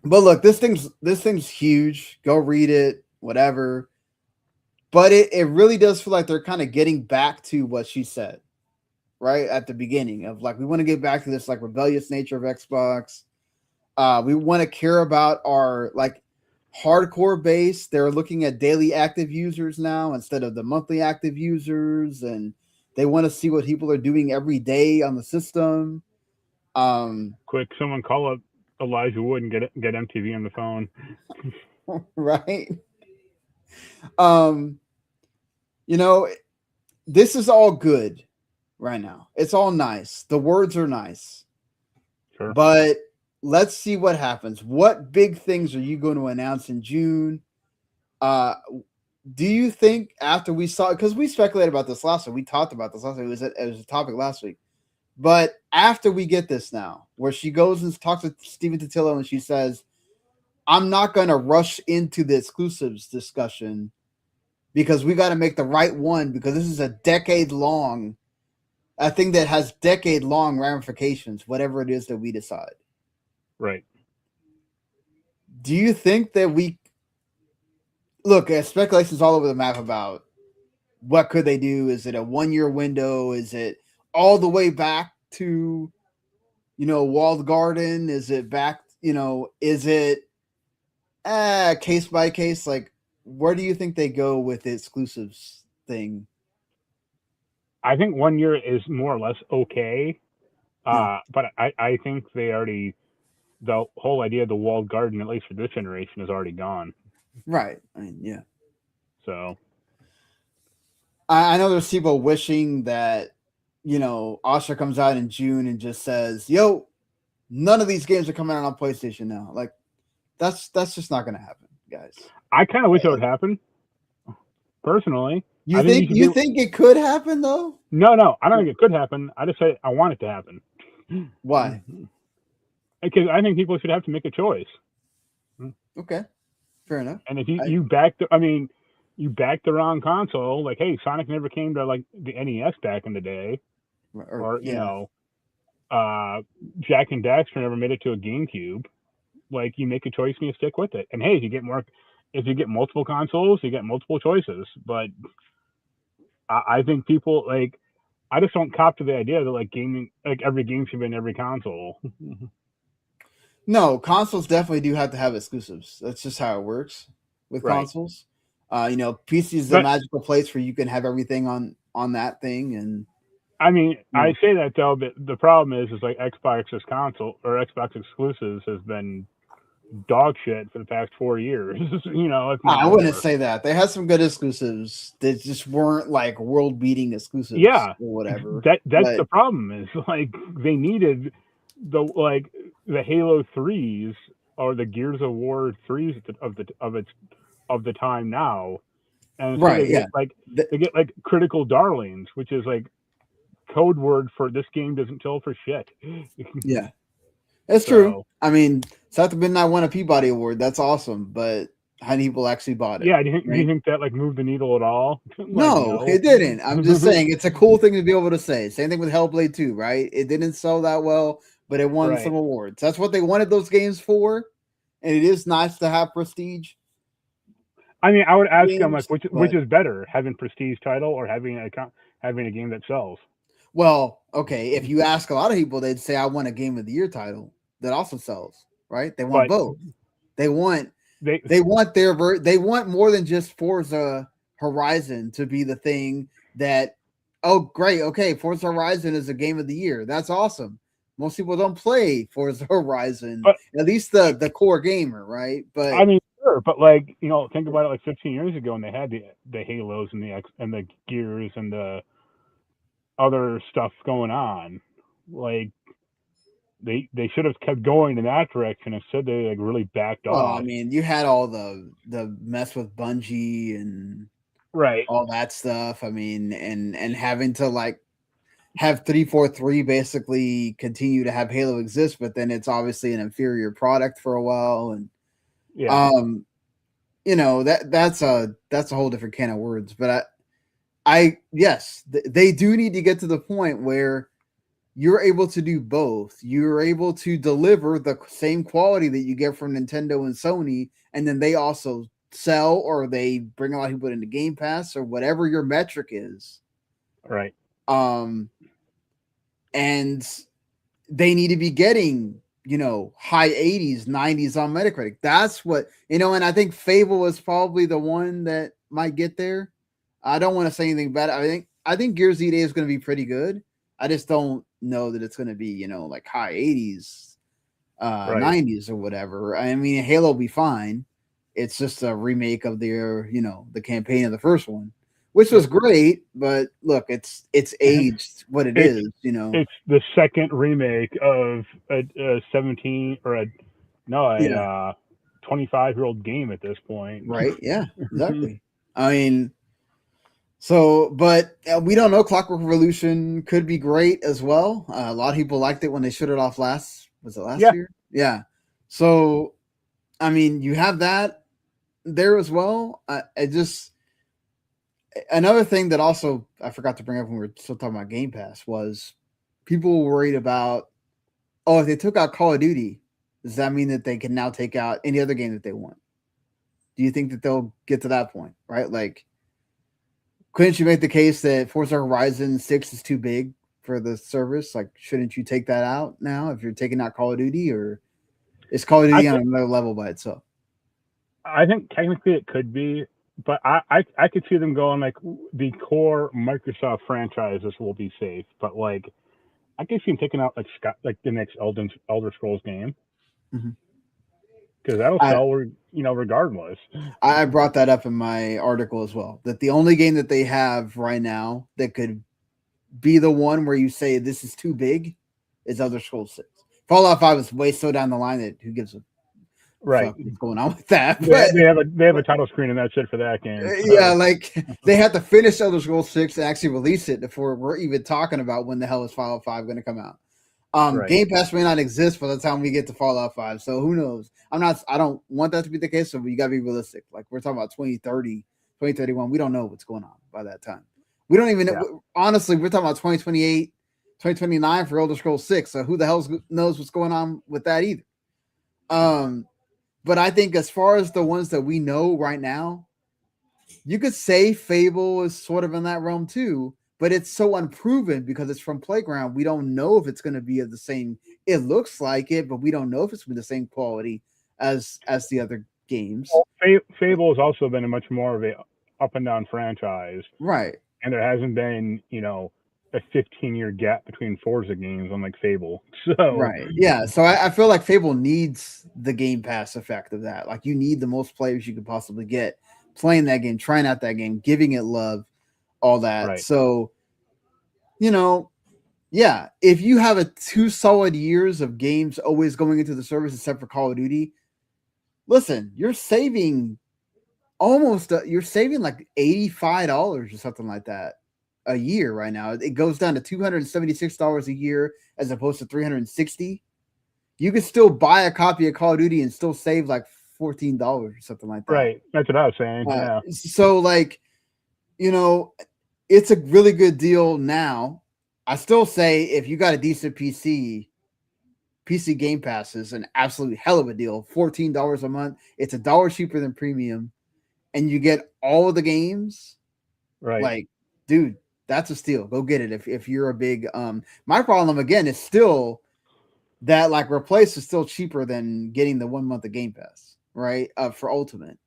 look, this thing's huge. Go read it, whatever. But it really does feel like they're kind of getting back to what she said, right? At the beginning of like, we want to get back to this like rebellious nature of Xbox. We want to care about our like hardcore base. They're looking at daily active users now instead of the monthly active users, and they want to see what people are doing every day on the system. Quick, someone call up Elijah Wood and get MTV on the phone. Right. This is all good right now. It's all nice. The words are nice. Sure. But let's see what happens. What big things are you going to announce in June? Do you think after we saw, because we speculated about this last week, we talked about this last week, it was a topic last week. But after we get this now, where she goes and talks with Stephen Totilo and she says, I'm not going to rush into the exclusives discussion because we got to make the right one, because this is a decade-long, a thing that has decade-long ramifications, whatever it is that we decide. Right. Do you think that look, speculations all over the map about what could they do? Is it a 1-year window? Is it all the way back to, walled garden? Is it back, is it case by case? Like, where do you think they go with the exclusives thing? I think 1 year is more or less okay. But I think the whole idea of the walled garden, at least for this generation, is already gone. Right. I mean, yeah. So I know there's people wishing that, Asha comes out in June and just says, yo, none of these games are coming out on PlayStation now. Like, that's just not going to happen, guys. I kind of wish it would happen. Personally. You think it could happen, though? No. I don't think it could happen. I just say I want it to happen. Why? Because I think people should have to make a choice. Okay. Fair enough. And if you back the wrong console, like, hey, Sonic never came to like the NES back in the day, or Jack and Daxter never made it to a GameCube. Like, you make a choice and you stick with it. And hey, if you get multiple consoles, you get multiple choices. But I think people like, I just don't cop to the idea that like gaming, like every game should be in every console. No, consoles definitely do have to have exclusives. That's just how it works with consoles. PC is the magical place where you can have everything on that thing. And I mean, I say that though, but the problem is like Xbox's console or Xbox exclusives has been dog shit for the past 4 years. I wouldn't say that. They had some good exclusives that just weren't like world beating exclusives. Yeah, or whatever. That's the problem. Is like they needed the Halo 3s or the Gears of War 3s of the time now, and so they get like critical darlings, which is like code word for this game doesn't tell for shit. Yeah, it's true. I mean, South of Midnight won a Peabody Award. That's awesome, but how many people actually bought it? Yeah, do you think that like moved the needle at all? No, it didn't. I'm just saying it's a cool thing to be able to say. Same thing with Hellblade 2, right? It didn't sell that well, but it won some awards. That's what they wanted those games for, and it is nice to have prestige. I mean, I would ask them like, which is better, having prestige title or having a game that sells? Well, okay, if you ask a lot of people, they'd say I want a Game of the Year title that also sells, right? They want both. They want they want more than just Forza Horizon to be the thing that, oh great, okay, Forza Horizon is a Game of the Year. That's awesome. Most people don't play Forza Horizon, but at least the core gamer, right? But I mean, sure, but like think about it. Like 15 years ago, and they had the Halos and the Gears and the other stuff going on. Like they should have kept going in that direction. Instead, they like really backed off. I mean, you had all the mess with Bungie and all that stuff. I mean, and having to like have 343 basically continue to have Halo exist, but then it's obviously an inferior product for a while, and that's a whole different can of words. But yes, they do need to get to the point where you're able to do both. You're able to deliver the same quality that you get from Nintendo and Sony, and then they also sell or they bring a lot of people into Game Pass or whatever your metric is. Right. And they need to be getting, high 80s, 90s on Metacritic. That's what, and I think Fable is probably the one that might get there. I don't want to say anything bad. I think Gears Z-Day is going to be pretty good. I just don't know that it's going to be, like high 80s, 90s or whatever. I mean, Halo will be fine. It's just a remake of their, the campaign of the first one, which was great. But look, it's aged what it is. It's the second remake of a 17 or a 25-year-old game at this point. Right? Yeah, exactly. I mean. So, but we don't know. Clockwork Revolution could be great as well. A lot of people liked it when they shut it off last year? Yeah. So, I mean, you have that there as well. Another thing that also I forgot to bring up when we were still talking about Game Pass was people were worried about, if they took out Call of Duty, does that mean that they can now take out any other game that they want? Do you think that they'll get to that point, right? Like, couldn't you make the case that Forza Horizon 6 is too big for the service? Like, shouldn't you take that out now if you're taking out Call of Duty, or is Call of Duty on another level by itself? I think technically it could be, but I could see them going like the core Microsoft franchises will be safe, but like I could see them taking out like the next Elder Scrolls game. Mm-hmm. Because that'll sell, regardless. I brought that up in my article as well, that the only game that they have right now that could be the one where you say this is too big is Elder Scrolls 6. Fallout 5 is way so down the line that who gives a fuck what's going on with that? But they have a title screen and that's it for that game. So. Yeah, like they have to finish Elder Scrolls 6 and actually release it before we're even talking about when the hell is Fallout 5 going to come out. Game Pass may not exist by the time we get to Fallout 5, so who knows? I don't want that to be the case, so you got to be realistic. Like, we're talking about 2030, 2031. We don't know what's going on by that time. We don't even know. Honestly, we're talking about 2028, 2029 for Elder Scrolls 6, so who the hell knows what's going on with that either? But I think as far as the ones that we know right now, you could say Fable is sort of in that realm too, but it's so unproven because it's from Playground. We don't know if it's going to be of the same. It looks like it, but we don't know if it's going to be the same quality as the other games. Fable has also been a much more of a up and down franchise, Right. and there hasn't been a 15-year gap between Forza games unlike Fable. So Right. Yeah. So I feel like Fable needs the Game Pass effect of that. Like you need the most players you could possibly get playing that game, trying out that game, giving it love, all that. Right. So, yeah, if you have a 2 solid years of games always going into the service except for Call of Duty, listen, you're saving you're saving like $85 or something like that a year right now. It goes down to $276 a year as opposed to $360. You could still buy a copy of Call of Duty and still save like $14 or something like that. Right. That's what I was saying. Yeah. So like, it's a really good deal now. I still say if you got a decent PC Game Pass is an absolute hell of a deal. $14 a month. It's $1 cheaper than premium, and you get all of the games. Right. Like, dude, that's a steal. Go get it if you're a big my problem again is still that like Replace is still cheaper than getting the 1 month of Game Pass, right? For Ultimate.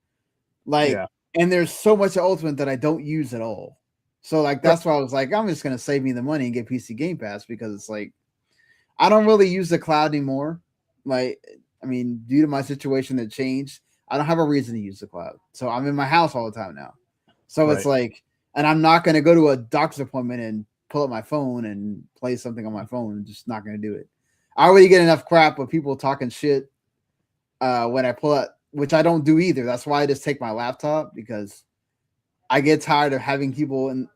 Like, and there's so much of Ultimate that I don't use at all. So like that's why I was like, I'm just gonna save me the money and get PC Game Pass because it's like I don't really use the cloud anymore. Like, I mean, due to my situation that changed, I don't have a reason to use the cloud. So I'm in my house all the time now. So it's like, and I'm not gonna go to a doctor's appointment and pull up my phone and play something on my phone. I'm just not gonna do it. I already get enough crap with people talking shit when I pull up, which I don't do either. That's why I just take my laptop because I get tired of having people and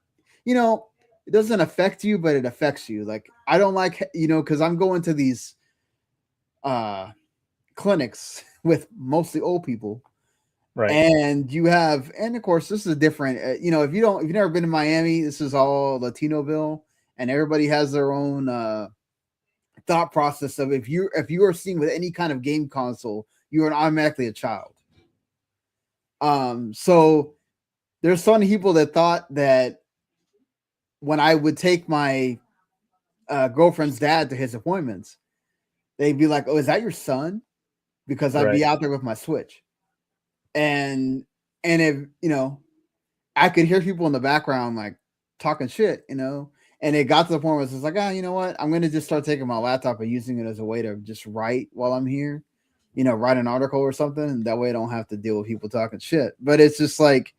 it doesn't affect you, but it affects you. Like I don't like, because I'm going to these clinics with mostly old people. Right. And of course, this is different. If you've never been to Miami, this is all Latinoville, and everybody has their own thought process of if you are seen with any kind of game console, you are automatically a child. So there's some people that thought that when I would take my girlfriend's dad to his appointments, they'd be like, "Oh, is that your son?" Because I'd be out there with my Switch, and if I could hear people in the background like talking shit, and it got to the point where it's like, you know what? I'm gonna just start taking my laptop and using it as a way to just write while I'm here, write an article or something, and that way I don't have to deal with people talking shit. But it's just like,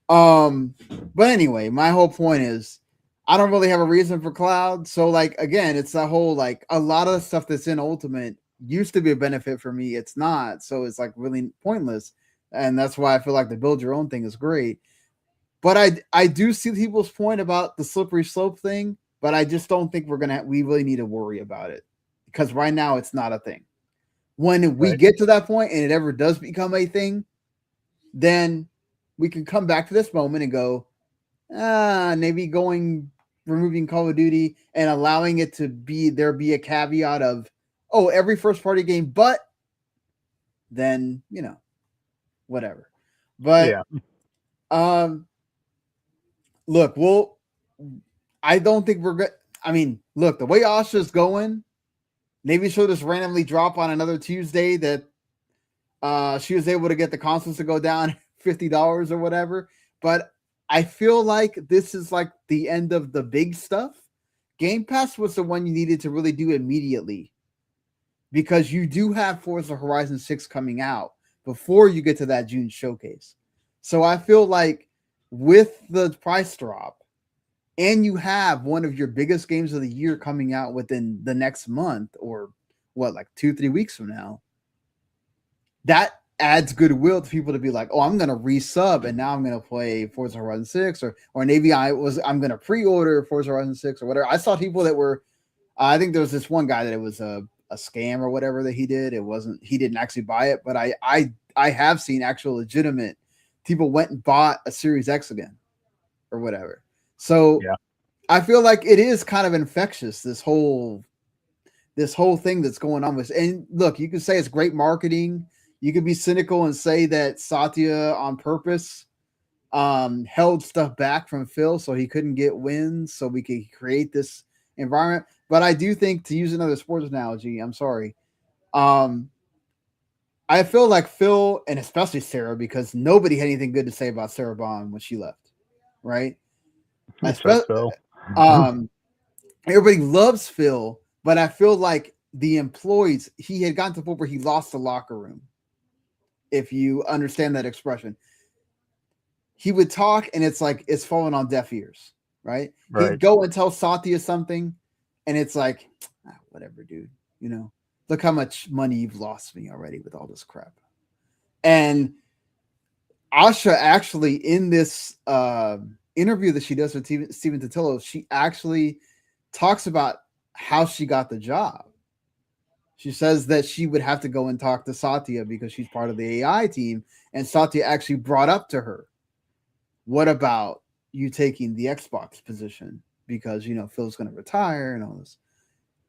but anyway, my whole point is I don't really have a reason for cloud. So like, again, it's that whole, like a lot of the stuff that's in Ultimate used to be a benefit for me. It's not. So it's like really pointless. And that's why I feel like the build your own thing is great. But I do see people's point about the slippery slope thing, but I just don't think we really need to worry about it because right now it's not a thing. When we get to that point and it ever does become a thing, then we can come back to this moment and go, maybe removing Call of Duty and allowing it to be a caveat of, every first party game, but then, whatever. But look, I don't think we're good. I mean, look, the way Asha's going, maybe she'll just randomly drop on another Tuesday that she was able to get the consoles to go down $50 or whatever. But I feel like this is like the end of the big stuff. Game Pass was the one you needed to really do immediately because you do have Forza Horizon 6 coming out before you get to that June showcase. So I feel like with the price drop and you have one of your biggest games of the year coming out within the next month or like 2-3 weeks from now, that adds goodwill to people to be like, I'm going to resub and now I'm going to play Forza Horizon 6 or maybe I'm going to pre-order Forza Horizon 6 or whatever. I saw people that were, I think there was this one guy that it was a scam or whatever that he did. He didn't actually buy it, but I have seen actual legitimate people went and bought a Series X again or whatever. So I feel like it is kind of infectious, this whole thing that's going on with, and look, you can say it's great marketing. You could be cynical and say that Satya on purpose held stuff back from Phil so he couldn't get wins so we could create this environment. But I do think, to use another sports analogy, I'm sorry, I feel like Phil, and especially Sarah, because nobody had anything good to say about Sarah Bond when she left, right? Except Phil. Everybody loves Phil, but I feel like the employees, he had gotten to the point where he lost the locker room. If you understand that expression, he would talk and it's like it's falling on deaf ears, right? He'd go and tell Satya something, and it's like, whatever, dude. You know, look how much money you've lost me already with all this crap. And Asha actually, in this interview that she does with Stephen Totillo, she actually talks about how she got the job. She says that she would have to go and talk to Satya because she's part of the AI team. And Satya actually brought up to her, what about you taking the Xbox position? Because, you know, Phil's going to retire and all this.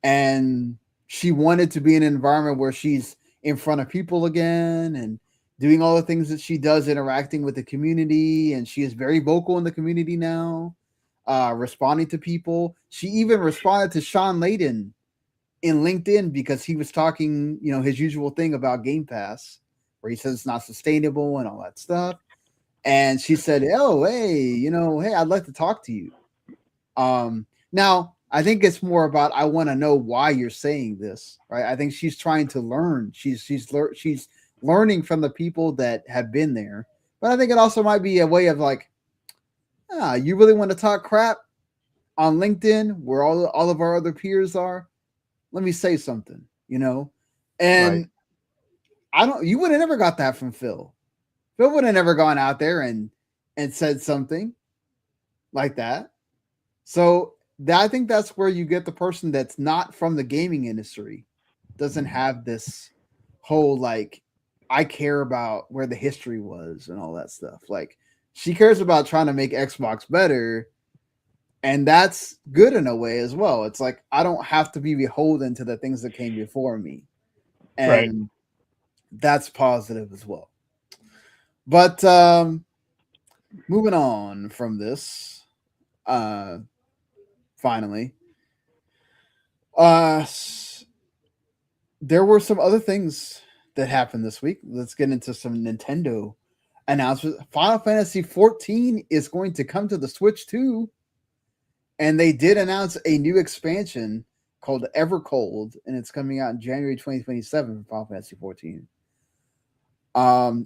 And she wanted to be in an environment where she's in front of people again and doing all the things that she does, interacting with the community. And she is very vocal in the community now, responding to people. She even responded to Sean Layden in LinkedIn because he was talking, you know, his usual thing about Game Pass, where he says it's not sustainable and all that stuff. And she said, "Oh, hey, I'd like to talk to you." Now I think it's more about, I want to know why you're saying this, right? I think she's trying to learn. She's learning from the people that have been there. But I think it also might be a way of like, you really want to talk crap on LinkedIn where all of our other peers are? Let me say something, And you would have never got that from Phil. Phil would have never gone out there and said something like that. So I think that's where you get the person that's not from the gaming industry, doesn't have this whole, like, I care about where the history was and all that stuff. Like, she cares about trying to make Xbox better. And that's good in a way as well. It's like, I don't have to be beholden to the things that came before me. And that's positive as well. But moving on from this, finally, there were some other things that happened this week. Let's get into some Nintendo announcements. Final Fantasy 14 is going to come to the Switch too. And they did announce a new expansion called EverCold, and it's coming out in January 2027 for Final Fantasy 14.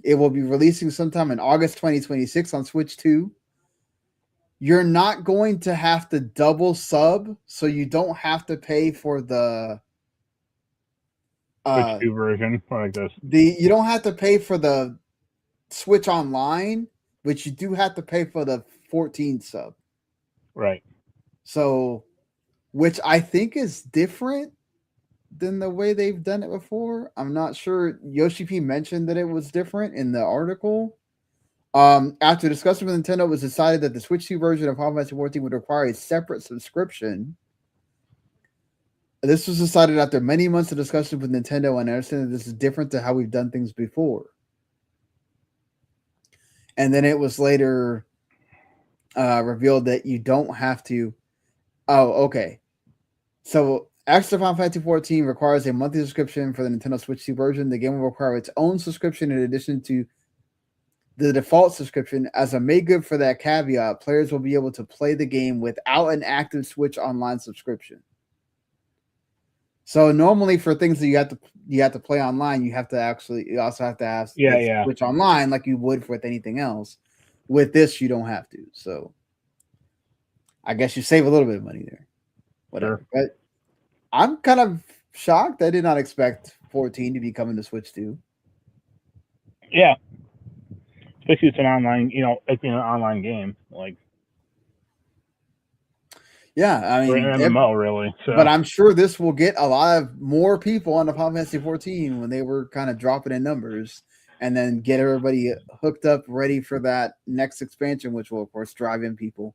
It will be releasing sometime in August 2026 on Switch 2. You're not going to have to double sub, so you don't have to pay for the Switch 2 version like this. You don't have to pay for the Switch Online, but you do have to pay for the 14 sub. Right. So, which I think is different than the way they've done it before. I'm not sure. Yoshi P mentioned that it was different in the article. After discussion with Nintendo, it was decided that the Switch 2 version of Final Fantasy 14 would require a separate subscription. This was decided after many months of discussion with Nintendo, and I understand that this is different to how we've done things before. And then it was later revealed that you don't have to. Oh, okay. So, extra Final Fantasy 14 requires a monthly subscription for the Nintendo Switch 2 version. The game will require its own subscription in addition to the default subscription. As a make good for that caveat, players will be able to play the game without an active Switch Online subscription. So normally for things that you have to play online, you also have to have Switch Online like you would with anything else. With this, you don't have to. So I guess you save a little bit of money there. Whatever. Sure. But I'm kind of shocked. I did not expect 14 to be coming to Switch 2. Yeah. Especially it's an online, it's an online game. Like, yeah, I mean, an MMO really. So. But I'm sure this will get a lot of more people on the Final Fantasy 14 when they were kind of dropping in numbers, and then get everybody hooked up, ready for that next expansion, which will of course drive in people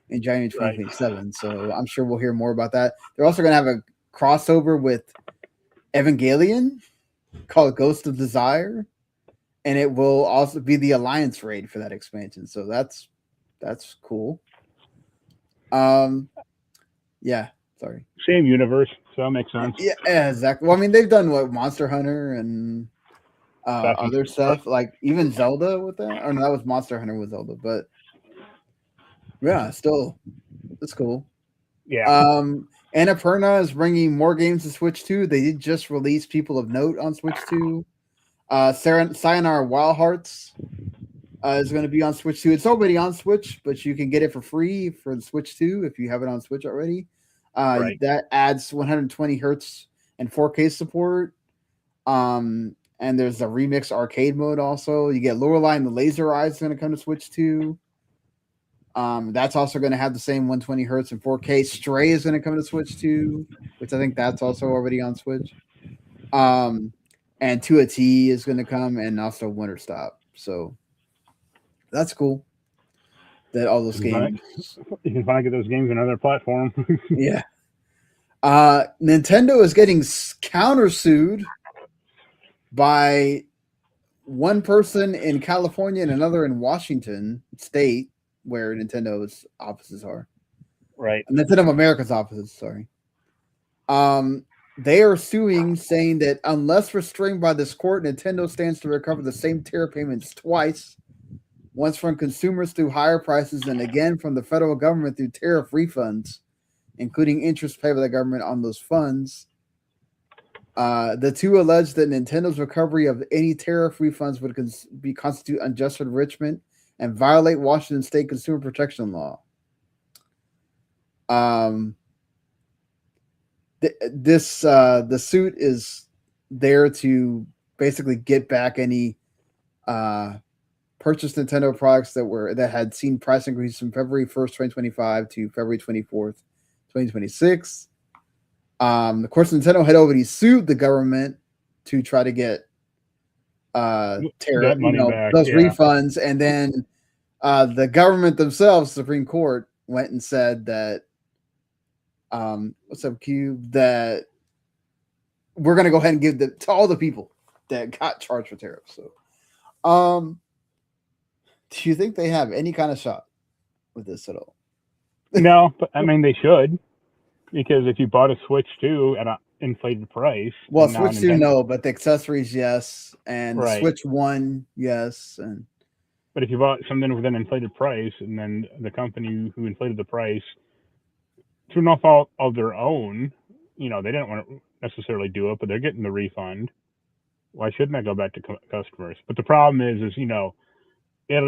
in January 2027. Right. So I'm sure we'll hear more about that. They're also going to have a crossover with Evangelion called Ghost of Desire, and it will also be the Alliance raid for that expansion. So that's cool. Yeah, sorry. Same universe, so that makes sense. Yeah, exactly. Well, I mean, they've done Monster Hunter and other stuff, like even Zelda with that. Or no, that was Monster Hunter with Zelda, but yeah, still, that's cool. Yeah. Annapurna is bringing more games to Switch 2. They did just release People of Note on Switch 2. Sayonara Wild Hearts is going to be on Switch 2. It's already on Switch, but you can get it for free for the Switch 2 if you have it on Switch already. That adds 120 hertz and 4K support. And there's a remix arcade mode also. You get Lorelei and the Laser Eyes going to come to Switch 2. That's also going to have the same 120 hertz and 4K. Stray is going to come to Switch 2, which I think that's also already on Switch. And 2 T is going to come, and also Winter Stop. So that's cool. That all those games. You can finally get those games on another platform. Yeah. Nintendo is getting countersued by one person in California and another in Washington State, where Nintendo's offices are. Right. Nintendo of America's offices, sorry. They are suing, saying that unless restrained by this court, Nintendo stands to recover the same tariff payments twice, once from consumers through higher prices and again from the federal government through tariff refunds, including interest paid by the government on those funds. The two allege that Nintendo's recovery of any tariff refunds would constitute unjust enrichment and violate Washington State consumer protection law. The suit is there to basically get back any purchased Nintendo products that had seen price increases from February 1st, 2025 to February 24th, 2026. Of course, Nintendo had already sued the government to try to get tariff, back, those refunds, and then the government themselves, Supreme Court, went and said that what's up, Cube? That we're going to go ahead and give to all the people that got charged for tariffs. So, do you think they have any kind of shot with this at all? No, but I mean they should, because if you bought a Switch 2 at an inflated price, well, Switch 2 no, but the accessories yes, and the Switch 1 yes, and but if you bought something with an inflated price, and then the company who inflated the price, through no fault of their own, they didn't want to necessarily do it, but they're getting the refund. Why shouldn't that go back to customers? But the problem is it'll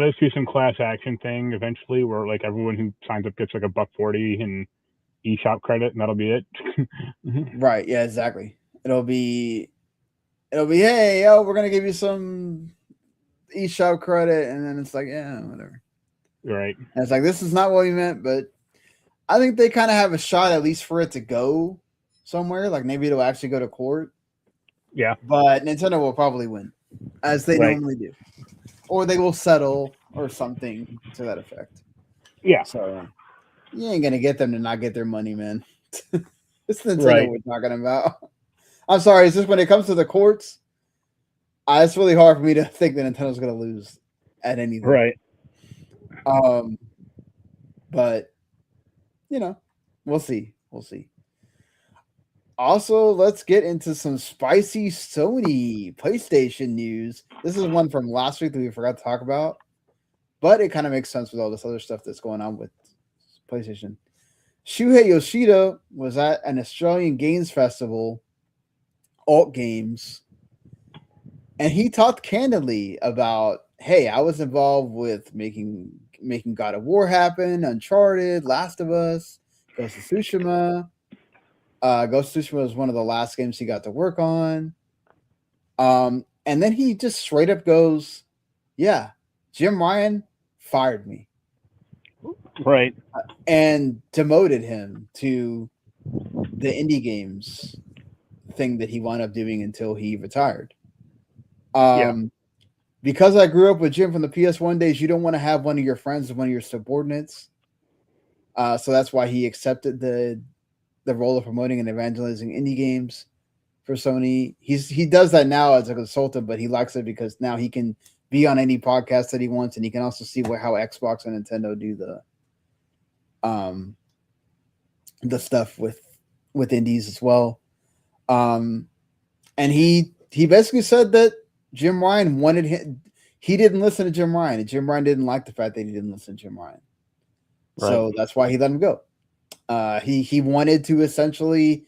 just be some class action thing eventually, where like everyone who signs up gets like $1.40 in eShop credit, and that'll be it. Right? Yeah, exactly. It'll be, hey, we're gonna give you some eShop credit, and then it's like, yeah, whatever. Right. And it's like, this is not what we meant, but I think they kind of have a shot, at least for it to go somewhere. Like maybe it'll actually go to court. Yeah. But Nintendo will probably win, as they normally do. Or they will settle or something to that effect. Yeah. So you ain't going to get them to not get their money, man. It's Nintendo we're talking about. I'm sorry. It's just when it comes to the courts, it's really hard for me to think that Nintendo's going to lose at anything. Right. But we'll see. We'll see. Also, let's get into some spicy Sony PlayStation news. This is one from last week that we forgot to talk about, but it kind of makes sense with all this other stuff that's going on with PlayStation. Shuhei Yoshida was at an Australian games festival, Alt Games, and he talked candidly about, hey, I was involved with making God of War happen, Uncharted, Last of Us, Ghost of Tsushima. Ghost of Tsushima was one of the last games he got to work on. And then he just straight up goes, yeah, Jim Ryan fired me. Right. And demoted him to the indie games thing that he wound up doing until he retired. Because I grew up with Jim from the PS1 days, you don't want to have one of your friends as one of your subordinates. So that's why he accepted the role of promoting and evangelizing indie games for Sony. He does that now as a consultant, but he likes it because now he can be on any podcast that he wants, and he can also see how Xbox and Nintendo do the stuff with indies as well. And he basically said that Jim Ryan wanted him. He didn't listen to Jim Ryan, and Jim Ryan didn't like the fact that he didn't listen to Jim Ryan. So that's why he let him go. He wanted to essentially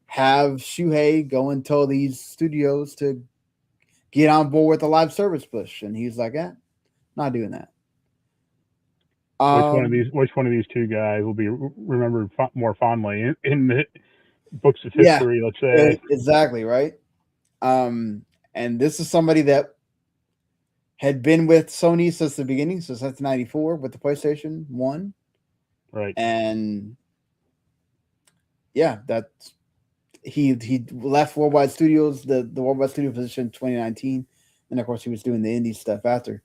have Shuhei go and tell these studios to get on board with the live service push, and he's like, not doing that. Which one of these two guys will be remembered more fondly in the books of history? Let's say exactly right. And this is somebody that had been with Sony since the beginning, since 1994 with the PlayStation 1. Right. And yeah, that's he left Worldwide Studios, the Worldwide Studio position in 2019. And of course he was doing the indie stuff after.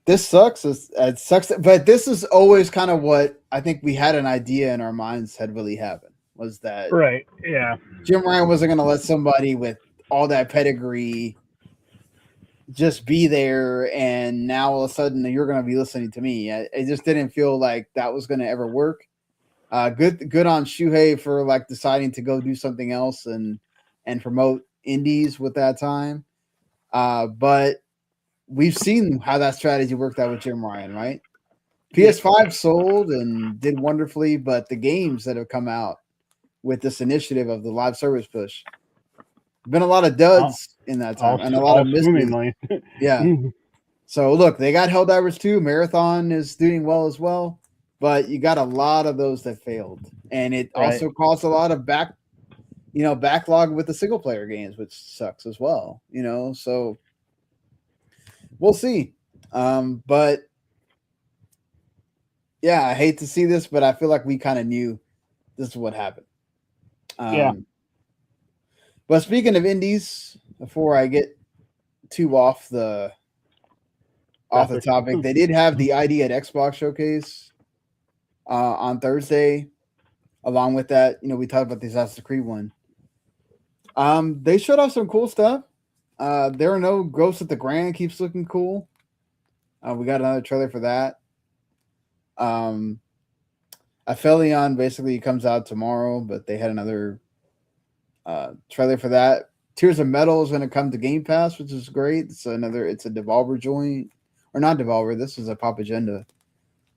This sucks. It sucks, but this is always kind of what I think we had an idea in our minds had really happened, was that right. Yeah. Jim Ryan wasn't going to let somebody with all that pedigree just be there, and now all of a sudden you're going to be listening to me. It just didn't feel like that was going to ever work. Good on Shuhei for like deciding to go do something else and promote indies with that time. But we've seen how that strategy worked out with Jim Ryan, right? PS5 sold and did wonderfully, but the games that have come out with this initiative of the live service push, been a lot of duds in that time, and a lot of misses. Yeah. So look, they got Helldivers 2. Marathon is doing well as well, but you got a lot of those that failed, and it also caused a lot of backlog with the single player games, which sucks as well. So we'll see. But yeah, I hate to see this, but I feel like we kind of knew this is what happened. But speaking of indies, before I get too off the topic, they did have the ID at Xbox showcase on Thursday. Along with that, we talked about the Assassin's Creed one. They showed off some cool stuff. There Are No Ghosts at the Grand keeps looking cool. We got another trailer for that. Aphelion basically comes out tomorrow, but they had another trailer for that. Tears of Metal is going to come to Game Pass, which is great. It's a Devolver joint, or not Devolver. This is a Pop Agenda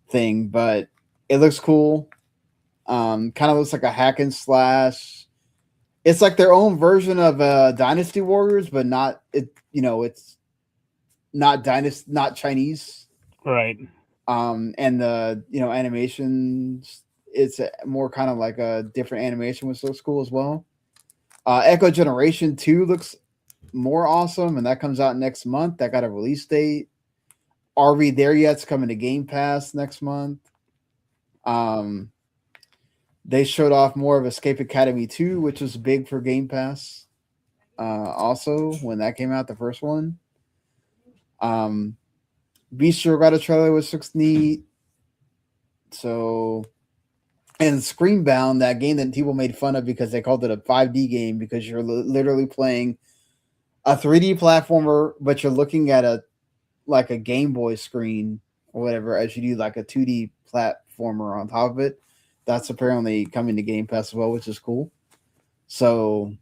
thing, but it looks cool. Kind of looks like a hack and slash. It's like their own version of Dynasty Warriors, but not it. It's not not Chinese, right? And the animations, it's more kind of like a different animation, which looks cool as well. Echo Generation 2 looks more awesome, and that comes out next month. That got a release date. Are We There Yet's coming to Game Pass next month. They showed off more of Escape Academy 2, which was big for Game Pass. Also, when that came out, the first one. Bistro got a trailer, which looks neat. So, and Screambound, that game that people made fun of because they called it a 5D game, because you're literally playing a 3D platformer, but you're looking at a Game Boy screen or whatever as you do like a 2D platformer on top of it. That's apparently coming to Game Pass as well, which is cool. So,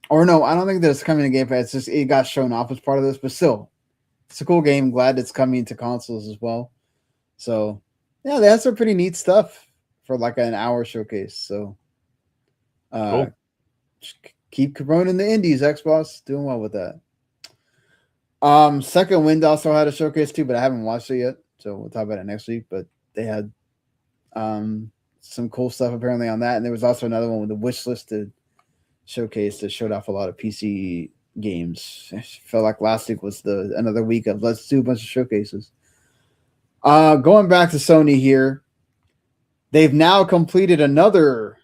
or no, I don't think that it's coming to Game Pass. It's just it got shown off as part of this, but still, it's a cool game. Glad it's coming to consoles as well. So, yeah, that's some pretty neat stuff for like an hour showcase. So, cool. Keep promoting the indies. Xbox doing well with that. Second Wind also had a showcase too, but I haven't watched it yet, so we'll talk about it next week. But they had some cool stuff apparently on that, and there was also another one with the wish listed showcase that showed off a lot of PC games. I felt like last week was another week of let's do a bunch of showcases. Going back to Sony here, they've now completed another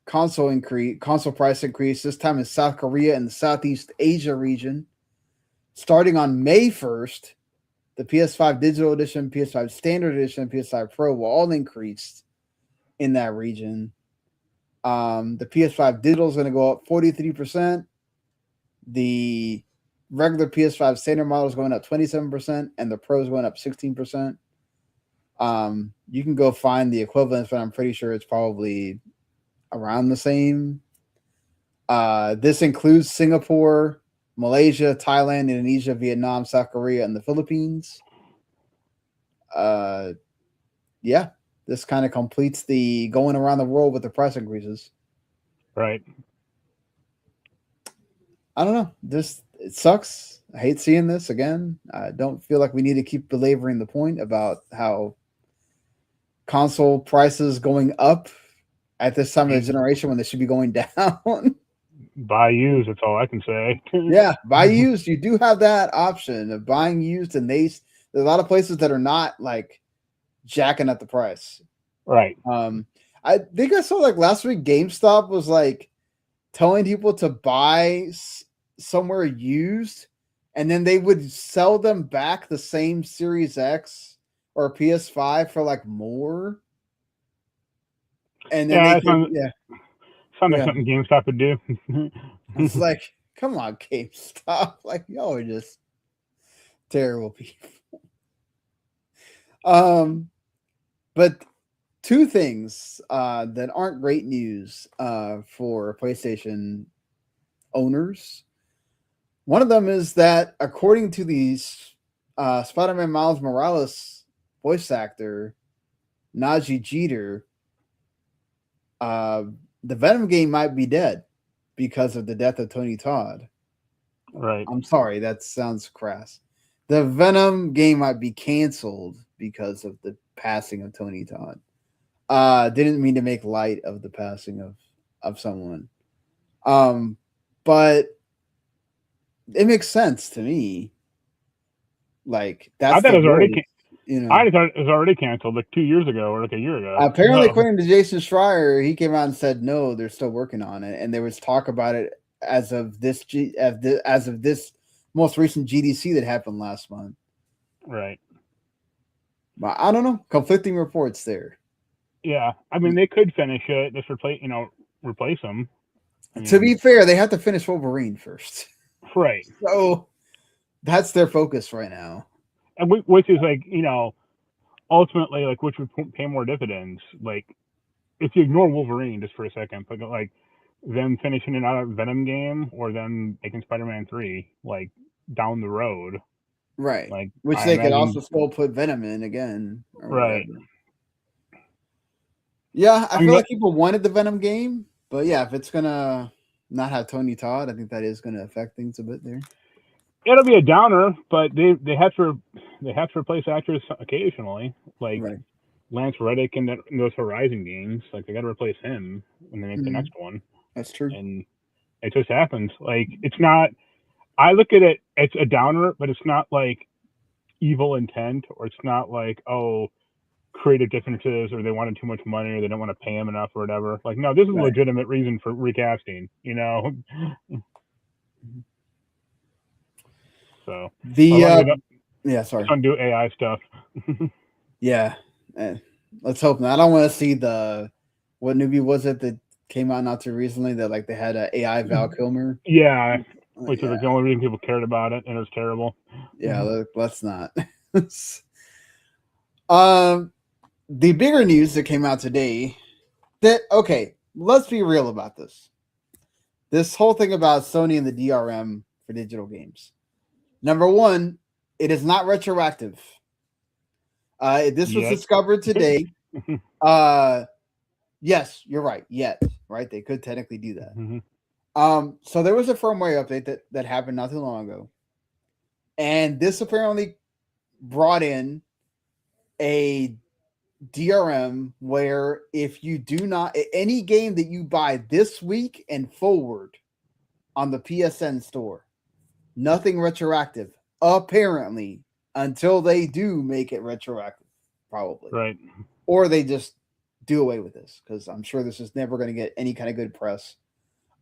console price increase. This time in South Korea and the Southeast Asia region, starting on May 1st. The PS5 Digital Edition, PS5 Standard Edition, PS5 Pro will all increase in that region. The PS5 Digital is going to go up 43%. The regular PS5 Standard model is going up 27%, and the Pro is going up 16%. You can go find the equivalents, but I'm pretty sure it's probably around the same. This includes Singapore, Malaysia, Thailand, Indonesia, Vietnam, South Korea, and the Philippines. Yeah, this kind of completes the going around the world with the price increases. Right. I don't know. It sucks. I hate seeing this again. I don't feel like we need to keep belaboring the point about how console prices going up at this time of the generation when they should be going down. Buy used, that's all I can say. Yeah, buy used. You do have that option of buying used, and there's a lot of places that are not like jacking up the price. Right. I think I saw like last week GameStop was like telling people to buy somewhere used, and then they would sell them back the same Series X or PS5 for like more. And then sounds like something GameStop would do. It's like, come on, GameStop. Like, y'all are just terrible people. But two things that aren't great news for PlayStation owners. One of them is that according to these Spider-Man Miles Morales voice actor, Najee Jeter, the Venom game might be dead because of the death of Tony Todd. Right. I'm sorry, that sounds crass. The Venom game might be canceled because of the passing of Tony Todd. Didn't mean to make light of the passing of someone. But it makes sense to me. Like that's I thought it was already I thought it was already canceled like 2 years ago or like a year ago. Apparently, according to Jason Schreier, he came out and said no, they're still working on it, and there was talk about it as of this most recent GDC that happened last month. Right. But I don't know. Conflicting reports there. Yeah, I mean they could finish it, just replace them. To be fair, they have to finish Wolverine first. Right. So that's their focus right now. And which is like, ultimately, like, which would pay more dividends. Like, if you ignore Wolverine just for a second, but like them finishing another Venom game or them making Spider-Man 3, like, down the road. Right. Like, which they could also still put Venom in again. Right. Whatever. Yeah, I feel like people wanted the Venom game, but yeah, if it's gonna not have Tony Todd, I think that is gonna affect things a bit there. It'll be a downer, but they have to replace actors occasionally, like Lance Reddick in those Horizon games. Like they got to replace him when they make the next one. That's true, and it just happens. Like it's not. I look at it; it's a downer, but it's not like evil intent, or it's not like creative differences, or they wanted too much money, or they don't want to pay him enough, or whatever. Like no, this is a legitimate reason for recasting. So sorry. Undo AI stuff. Yeah, let's hope not. I don't want to see what newbie was it that came out not too recently that like they had an AI Val Kilmer. Yeah, which is like the only reason people cared about it, and it was terrible. Yeah, let's not. The bigger news that came out today let's be real about this. This whole thing about Sony and the DRM for digital games. Number one, it is not retroactive. This was discovered today. Yes, you're right. Right? They could technically do that. Mm-hmm. So there was a firmware update that happened not too long ago. And this apparently brought in a DRM where if you do not, any game that you buy this week and forward on the PSN store, nothing retroactive, apparently, until they do make it retroactive, probably. Right. Or they just do away with this, because I'm sure this is never going to get any kind of good press.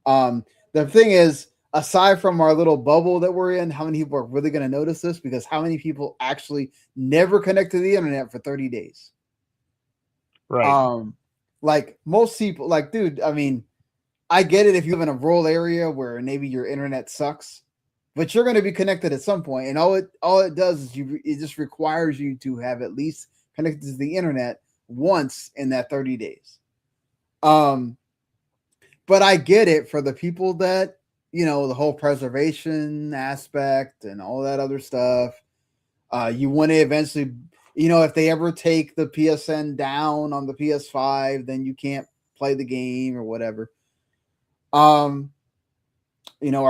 The thing is, aside from our little bubble that we're in, how many people are really going to notice this? Because how many people actually never connect to the internet for 30 days? Right. Like most people, like, dude, I mean, I get it if you live in a rural area where maybe your internet sucks, but you're going to be connected at some point, and all it does is it just requires you to have at least connected to the internet once in that 30 days. But I get it for the people that, the whole preservation aspect and all that other stuff. You want to eventually, if they ever take the PSN down on the PS5, then you can't play the game or whatever. Our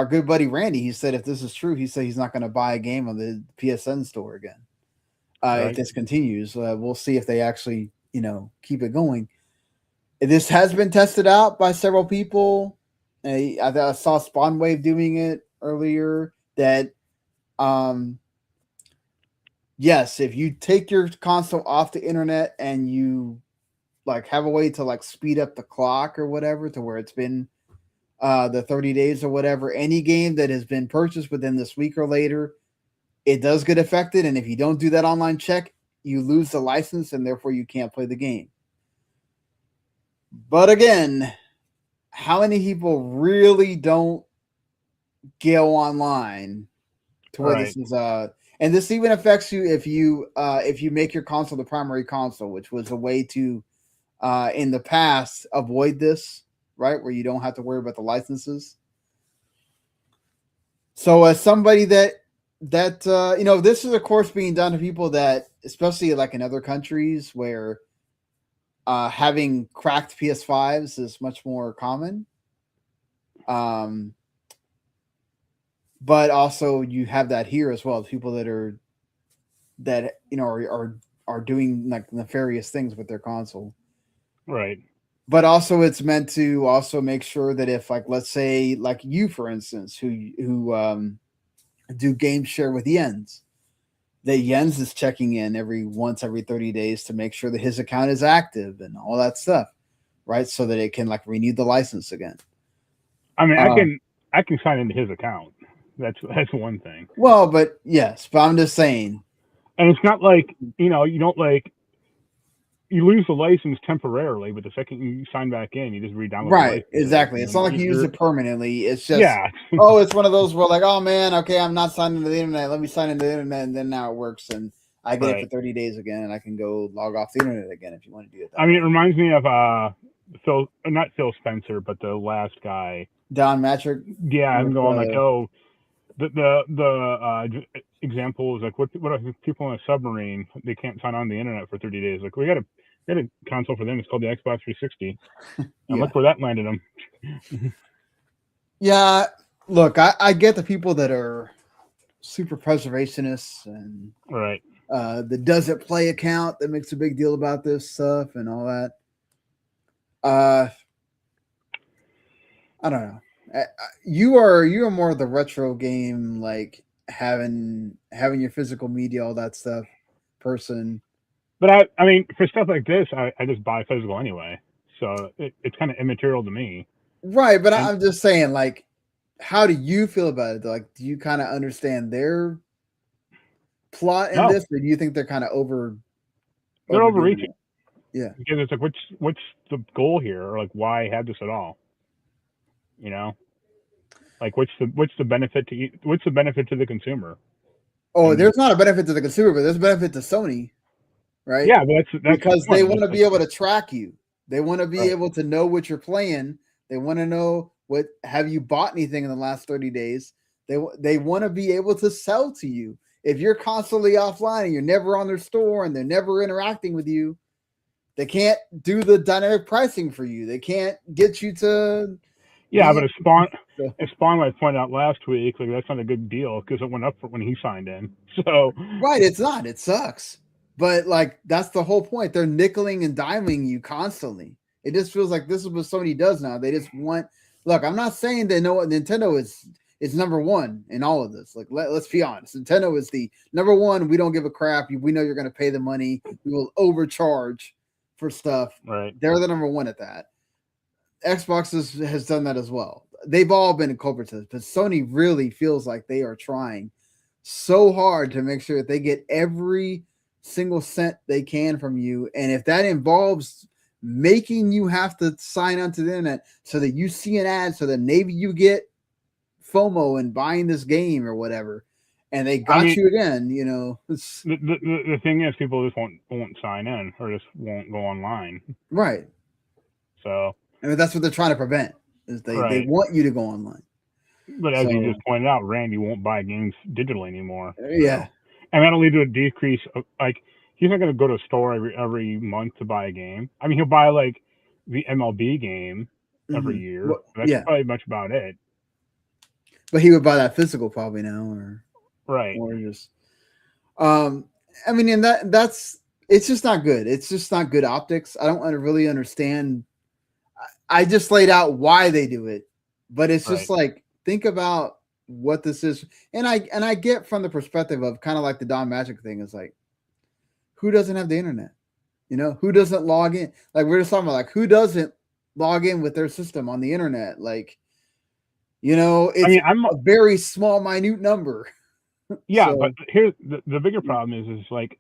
good buddy Randy, he said if this is true, he said he's not going to buy a game on the PSN store again. If this continues, we'll see if they actually, keep it going. This has been tested out by several people. I saw Spawnwave doing it earlier. That, yes, if you take your console off the internet and you have a way to speed up the clock or whatever to where it's been the 30 days or whatever, any game that has been purchased within this week or later, it does get affected. And if you don't do that online check, you lose the license and therefore you can't play the game. But again, how many people really don't go online to where this is and this even affects you if you make your console the primary console, which was a way to in the past avoid this, right? Where you don't have to worry about the licenses. So as somebody that this is of course being done to people that, especially in other countries where having cracked PS5s is much more common. But also you have that here as well. People that are doing nefarious things with their console. Right. But also it's meant to also make sure that if let's say you, for instance, who do game share with Jens, that Jens is checking in every 30 days to make sure that his account is active and all that stuff, right? So that it can renew the license again. I mean, I can sign into his account. That's one thing. Well, but I'm just saying. And it's not you don't you lose the license temporarily, but the second you sign back in, you just re-download the license. Exactly. It's not you use it permanently. It's just, it's one of those where oh man, okay, I'm not signing into the internet. Let me sign into the internet, and then now it works, and I get it for 30 days again, and I can go log off the internet again if you want to do it. It reminds me of not Phil Spencer, but the last guy, Don Matrick. Yeah, I'm going the example is what if people on a submarine, they can't sign on the internet for 30 days? We got a console for them. It's called the Xbox 360. And look where that landed them. Yeah, look, I get the people that are super preservationists and the does it play account that makes a big deal about this stuff and all that. I don't know. You are more of the retro game, having your physical media, all that stuff person. But I mean, for stuff like this, I just buy physical anyway, so it's kind of immaterial to me. Right, but I'm just saying, how do you feel about it? Do you kind of understand their plot in this, or do you think they're kind of They're overreaching. Yeah, because it's what's the goal here, or why have this at all? What's the benefit to what's the benefit to the consumer? Oh, there's not a benefit to the consumer, but there's a benefit to Sony, right? Yeah, but that's because they want to be able to track you. They want to be able to know what you're playing. They want to know have you bought anything in the last 30 days. They want to be able to sell to you. If you're constantly offline and you're never on their store and they're never interacting with you, they can't do the dynamic pricing for you. They can't get you to. Yeah, but as Spawn I pointed out last week, that's not a good deal because it went up when he signed in. So right, it's not. It sucks. But that's the whole point. They're nickeling and diming you constantly. It just feels like this is what Sony does now. They just want. Look, I'm not saying they know what Nintendo is number one in all of this. Let's be honest. Nintendo is the number one. We don't give a crap. We know you're going to pay the money. We will overcharge for stuff. Right. They're the number one at that. Xbox has done that as well. They've all been culprits, but Sony really feels like they are trying so hard to make sure that they get every single cent they can from you. And if that involves making you have to sign onto the internet so that you see an ad so that maybe you get FOMO and buying this game or whatever, and they got you again, the thing is people just won't sign in or just won't go online. Right. So that's what they're trying to prevent. Is they Right. want you to go online. But as you So just pointed out, Randy won't buy games digitally anymore. yeah. So. And that'll lead to a decrease of, like, he's not going to go to a store every month to buy a game. I mean, he'll buy, like, the MLB game every year. Well, That's yeah, probably much about it. but he would buy that physical probably now, Right. or just. I mean, and that's it's just not good. It's just not good optics. I don't really understand. I just laid out why they do it, but it's just Right. like think about what this is, and I get from the perspective of kind of like the Don Magic thing is like, who doesn't have the internet? You know, who doesn't log in? Like we're just talking about like who doesn't log in with their system on the internet? Like, you know, I it's mean, I'm a very small, minute number. yeah, So but here's the bigger problem is like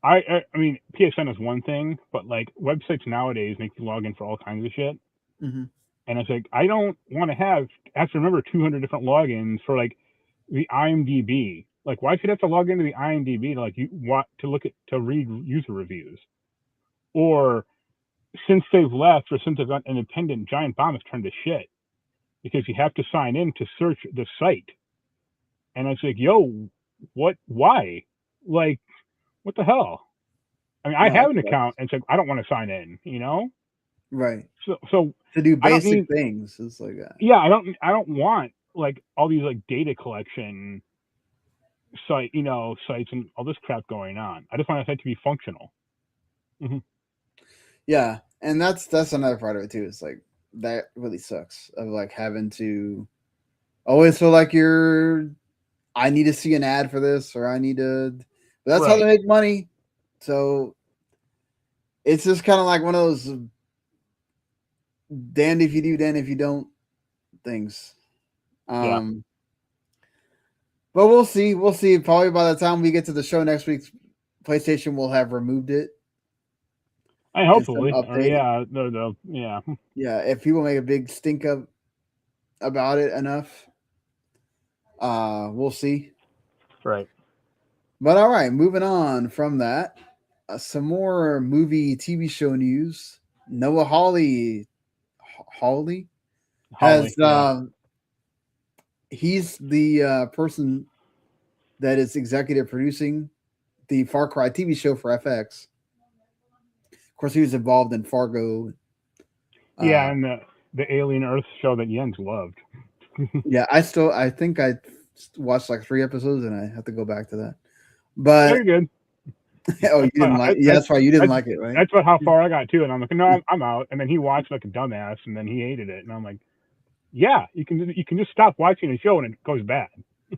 I mean PSN is one thing, but like websites nowadays make you log in for all kinds of shit, mhm. and it's like I don't want to have to remember 200 different logins for like the IMDb. Like, why should I have to log into the IMDb to like you want to look at to read user reviews? Or since they've left or since they've got independent, Giant Bomb has turned to shit because you have to sign in to search the site, and it's like, yo, what? Why? Like, what the hell? I mean, I No, have that an sucks. account, and it's like I don't want to sign in, you know. Right. So To do I don't basic need. things. It's like that. Yeah, I don't want like all these like data collection sites and all this crap going on. I just want that to be functional. Mm-hmm. Yeah. And that's another part of it too. It's like that really sucks of like having to always feel like I need to see an ad for this or I need to but that's how they Right. make money. So it's just kind of like one of those damned if you do, damned if you don't things. Yeah. But we'll see. We'll see. Probably by the time we get to the show next week, PlayStation will have removed it. I It's an hopefully. Or update. yeah, the yeah. Yeah, if people make a big stink up about it enough, we'll see. Right. But all right, moving on from that, some more movie TV show news. Noah Hawley has Hawley. Yeah. he's the person that is executive producing the Far Cry TV show for FX. Of course, he was involved in Fargo. Yeah, and the Alien Earth show that Jens loved. Yeah, I think I watched like 3 episodes and I have to go back to that. Very But good. oh, you didn't like? Yeah, that's right. You didn't like it, right? That's about how far I got too. And I'm like, no, I'm out. And then he watched like a dumbass, and then he hated it. And I'm like, yeah, you can just stop watching the show and it goes bad.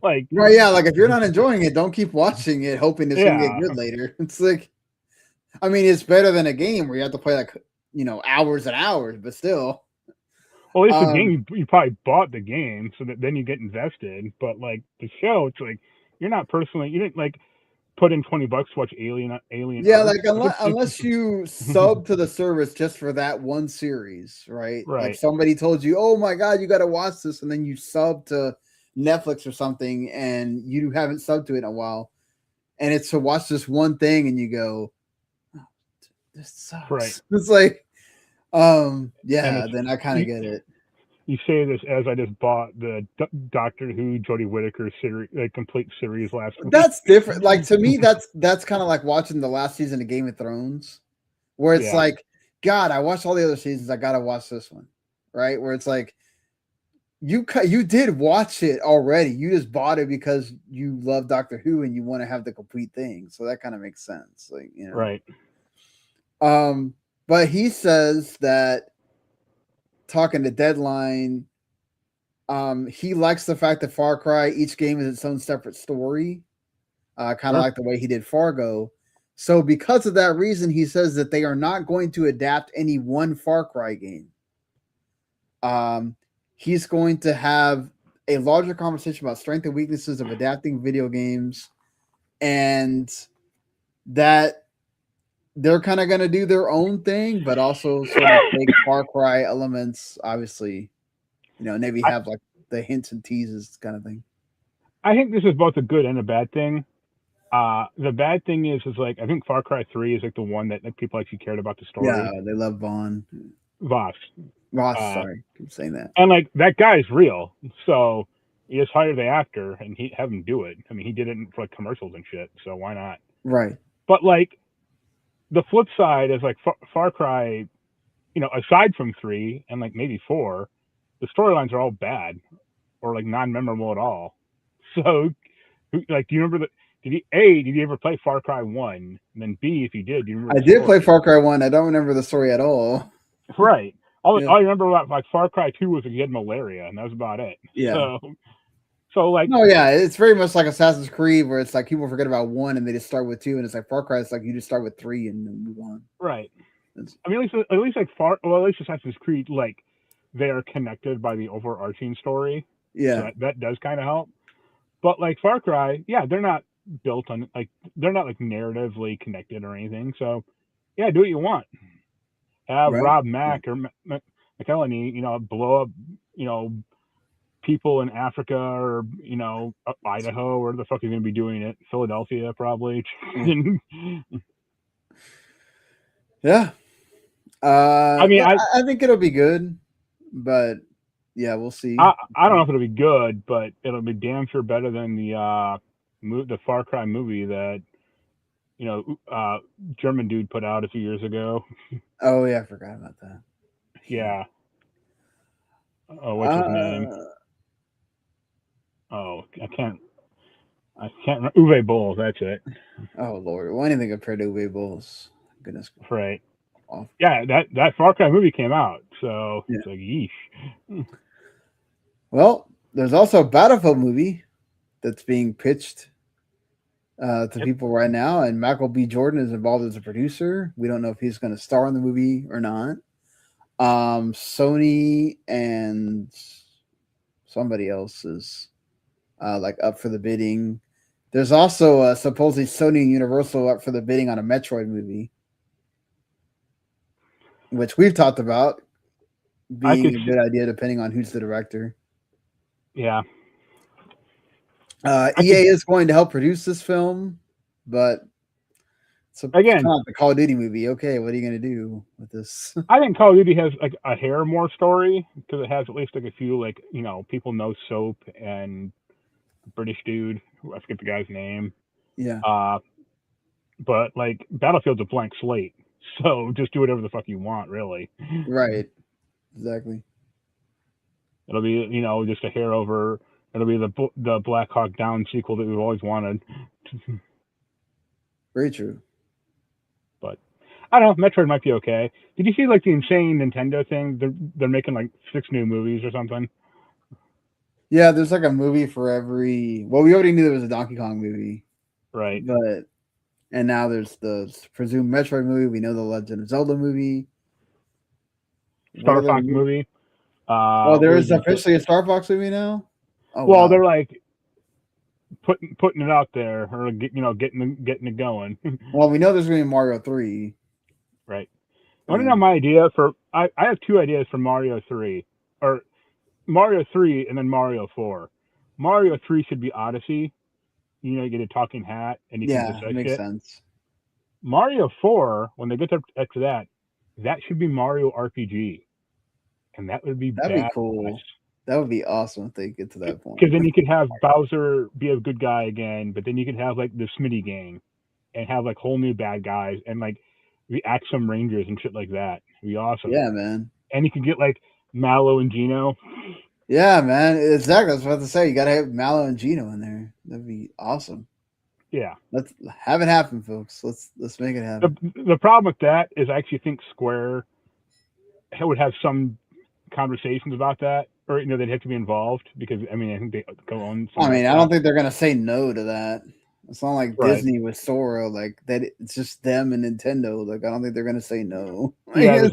Like, Right? Yeah, like if you're not enjoying it, don't keep watching it, hoping it's gonna get yeah, good later. It's like, I mean, it's better than a game where you have to play like hours and hours, but still. well, it's a game. You probably bought the game, so that then you get invested. But like the show, it's like you're not personally. You didn't like put in $20 to watch Alien Yeah, Earth. like unless you sub to the service just for that one series, right? Like Right. somebody told you, "Oh my god, you got to watch this," and then you sub to Netflix or something, and you haven't subbed to it in a while, and it's to watch this one thing, and you go, oh, "This sucks." Right. It's like, And yeah. it's Then I kind of get it. you say this as I just bought the Doctor Who Jodie Whittaker series, complete series last week. That's different. Like to me, that's kind of like watching the last season of Game of Thrones, where it's Yeah. like, God, I watched all the other seasons. I gotta watch this one, right? Where it's like, you did watch it already. You just bought it because you love Doctor Who and you want to have the complete thing. So that kind of makes sense. Like, Right. But he says that talking to Deadline, he likes the fact that Far Cry, each game is its own separate story. Kind of Sure. like the way he did Fargo. So because of that reason, he says that they are not going to adapt any one Far Cry game. He's going to have a larger conversation about strengths and weaknesses of adapting video games, and that they're kind of going to do their own thing, but also sort of take Far Cry elements, obviously, maybe have like the hints and teases kind of thing. I think this is both a good and a bad thing. The bad thing is like I think Far Cry 3 is like the one that people actually cared about the story. Yeah, they love Vaughn. Voss. Ross, sorry, keep saying that. And like that guy's real, so you just hire the actor and have him do it. I mean, he did it for like commercials and shit, so why not? Right. But like the flip side is like Far Cry, aside from 3 and like maybe 4, the storylines are all bad or like non-memorable at all. So, like, do you remember did you ever play Far Cry 1? And then B, if you did, do you remember? I did play Far Cry 1. I don't remember the story at all. Right. All I remember about like Far Cry 2 was he had malaria, and that was about it. Yeah. So like. No, yeah, it's very much like Assassin's Creed, where it's like people forget about 1 and they just start with 2, and it's like Far Cry. It's like you just start with 3 and then move on. Right. I mean, at least at least Assassin's Creed, like they are connected by the overarching story. Yeah. So that does kind of help. But like Far Cry, yeah, they're not built on they're not like narratively connected or anything. So yeah, do what you want. Have Rob Mack or McElhenney, blow up, people in Africa or Idaho, where the fuck are you going to be doing it? Philadelphia, probably. Yeah. I mean, I think it'll be good, but yeah, we'll see. I don't know if it'll be good, but it'll be damn sure better than the Far Cry movie that German dude put out a few years ago. Oh yeah, I forgot about that. Yeah. Oh, what's his name? Oh, I can't remember. Uwe Boll, that's it. Oh Lord, well, anything compared to Uwe Boll's, goodness. Right. Yeah, that Far Cry movie came out, so it's like yeesh. Well, there's also a Battlefield movie that's being pitched to people right now, and Michael B. Jordan is involved as a producer. We don't know if he's going to star in the movie or not. Sony and somebody else is like up for the bidding. There's also supposedly Sony and Universal up for the bidding on a Metroid movie, which we've talked about being a good idea depending on who's the director. Yeah. EA is going to help produce this film, but it's not the Call of Duty movie. Okay, what are you going to do with this? I think Call of Duty has like a hair more story because it has at least like a few people know Soap and British dude. I forget the guy's name. Yeah. But like Battlefield's a blank slate, so just do whatever the fuck you want, really. Right. Exactly. It'll be just a hair over. It'll be the Black Hawk Down sequel that we've always wanted. Very true. But I don't know. Metroid might be okay. Did you see like the insane Nintendo thing? They're making like 6 new movies or something. Yeah, there's like a movie for every. Well, we already knew there was a Donkey Kong movie, right? And now there's the presumed Metroid movie. We know the Legend of Zelda movie, Star Fox movie. There is officially a Star Fox movie now. Oh, well, wow. They're like putting it out there, or getting it going. Well, we know there's going to be Mario 3. Right. I want to know my idea for. I have 2 ideas for Mario 3, or Mario 3 and then Mario 4. Mario 3 should be Odyssey. You get a talking hat and you can just makes sense. Mario 4, when they get to that should be Mario RPG, and that'd be cool. That would be awesome if they get to that point. Because then you could have Bowser be a good guy again, but then you could have like the Smitty gang, and have like whole new bad guys, and like the Axum Rangers and shit like that. It'd be awesome. Yeah, man. And you can get like Mallow and Gino. Yeah, man. Exactly. I was about to say, you got to have Mallow and Gino in there. That'd be awesome. Yeah. Let's have it happen, folks. Let's make it happen. The problem with that is I actually think Square would have some conversations about that, or they'd have to be involved, because I think they go on. I don't think they're gonna say no to that. It's not like Disney with Sora, like that. It's just them and Nintendo. Like I don't think they're gonna say no. Yeah, they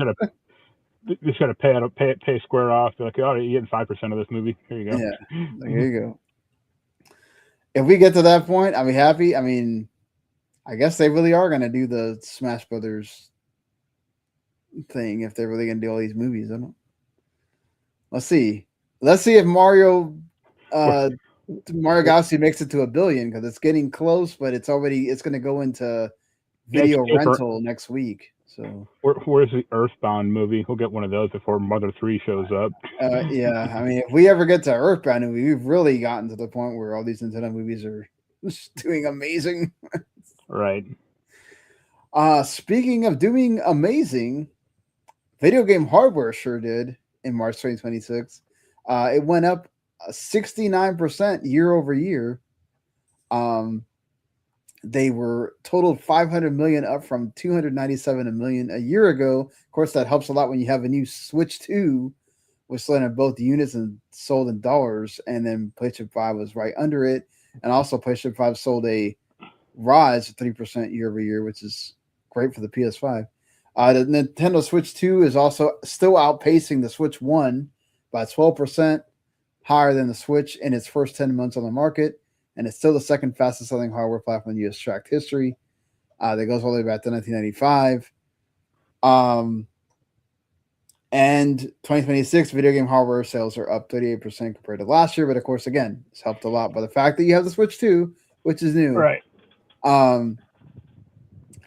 just gotta pay Square off. They're like, oh, you're getting 5% of this movie. Here you go. Yeah, here you go. If we get to that point, I'll be happy. I guess they really are gonna do the Smash Brothers thing if they're really gonna do all these movies. I don't. Let's see if Mario Galaxy makes it to $1 billion, because it's getting close, but it's going to go into video rental next week. So Where's the Earthbound movie? We'll get one of those before Mother 3 shows up. yeah, I mean, if we ever get to Earthbound, we've really gotten to the point where all these Nintendo movies are just doing amazing. Right. Speaking of doing amazing, video game hardware sure did in March 2026. It went up 69% year over year. They were totaled 500 million, up from 297 million a year ago. Of course, that helps a lot when you have a new Switch 2, which sold in both units and sold in dollars, and then PlayStation 5 was right under it. And also, PlayStation 5 sold a rise of 3% year over year, which is great for the PS5. The Nintendo Switch 2 is also still outpacing the Switch 1 by 12% higher than the Switch in its first 10 months on the market. And it's still the second fastest selling hardware platform in U.S. tracked history. That goes all the way back to 1995. And 2026 video game hardware sales are up 38% compared to last year. But of course, again, it's helped a lot by the fact that you have the Switch 2, which is new. Right. And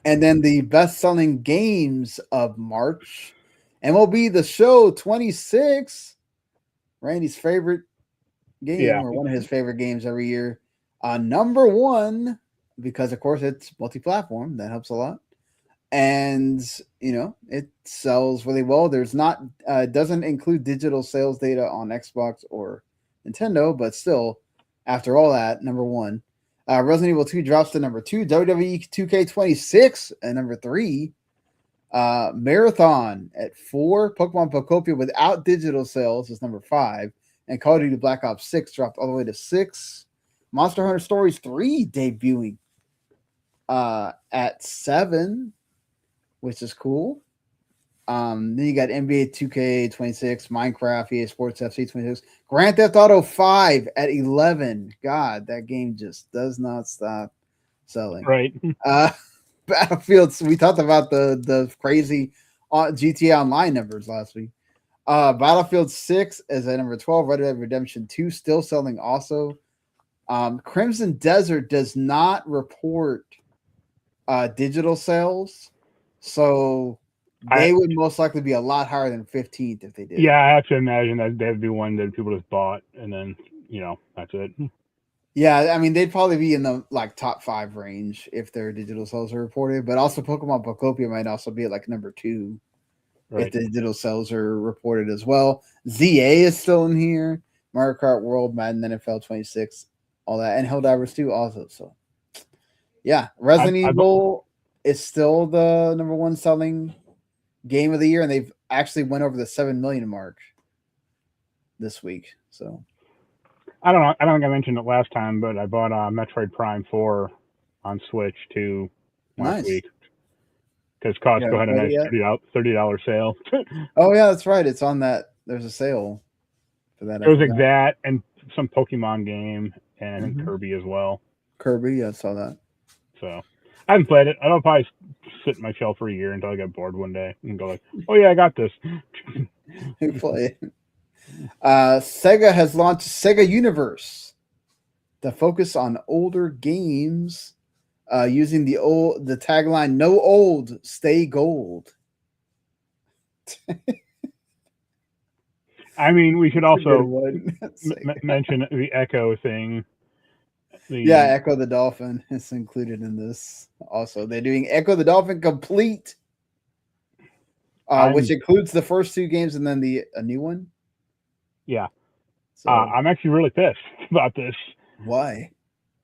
then the best-selling games of March, MLB The Show 26, Randy's favorite game, or one of his favorite games every year. Number one, because of course it's multi-platform, that helps a lot. And it sells really well. There's not doesn't include digital sales data on Xbox or Nintendo, but still, after all that, number one. Resident Evil 2 drops to number 2. WWE 2K26 at number 3. Marathon at 4. Pokemon Pocopia without digital sales is number 5. And Call of Duty Black Ops 6 dropped all the way to 6. Monster Hunter Stories 3 debuting at 7, which is cool. Then you got NBA 2K26, Minecraft, EA Sports FC 26, Grand Theft Auto 5 at 11. God, that game just does not stop selling. Right. Battlefield, we talked about the crazy GTA Online numbers last week. Battlefield 6 is at number 12. Red Dead Redemption 2 still selling also. Crimson Desert does not report digital sales, so they would most likely be a lot higher than 15th if they did. Yeah, I have to imagine that they'd be one that people just bought, and then that's it. Yeah, I mean they'd probably be in the top 5 range if their digital sales are reported, but also Pokemon Pocopia might also be at number 2 if the digital sales are reported as well. ZA is still in here. Mario Kart World, Madden NFL 26, all that, and Helldivers 2 also. So yeah, Resident Evil is still the number 1 selling game of the year, and they've actually went over the 7 million mark this week. So I don't know. I don't think I mentioned it last time, but I bought Metroid Prime 4 on Switch 2 last week because Costco had a nice $30 sale. Oh yeah, that's right. It's on that. There's a sale for that. It was like that and some Pokemon game, and I think Kirby as well. Kirby, yeah, I saw that. So I haven't played it. I'll probably sit in my shelf for a year until I get bored one day and go like, "Oh yeah, I got this." Play it. Sega has launched Sega Universe to focus on older games, using the tagline "No old, stay gold." I mean, we should also mention the Echo thing. Echo the Dolphin is included in this. Also, they're doing Echo the Dolphin Complete, which includes the first 2 games and then a new one. Yeah. So, I'm actually really pissed about this. Why?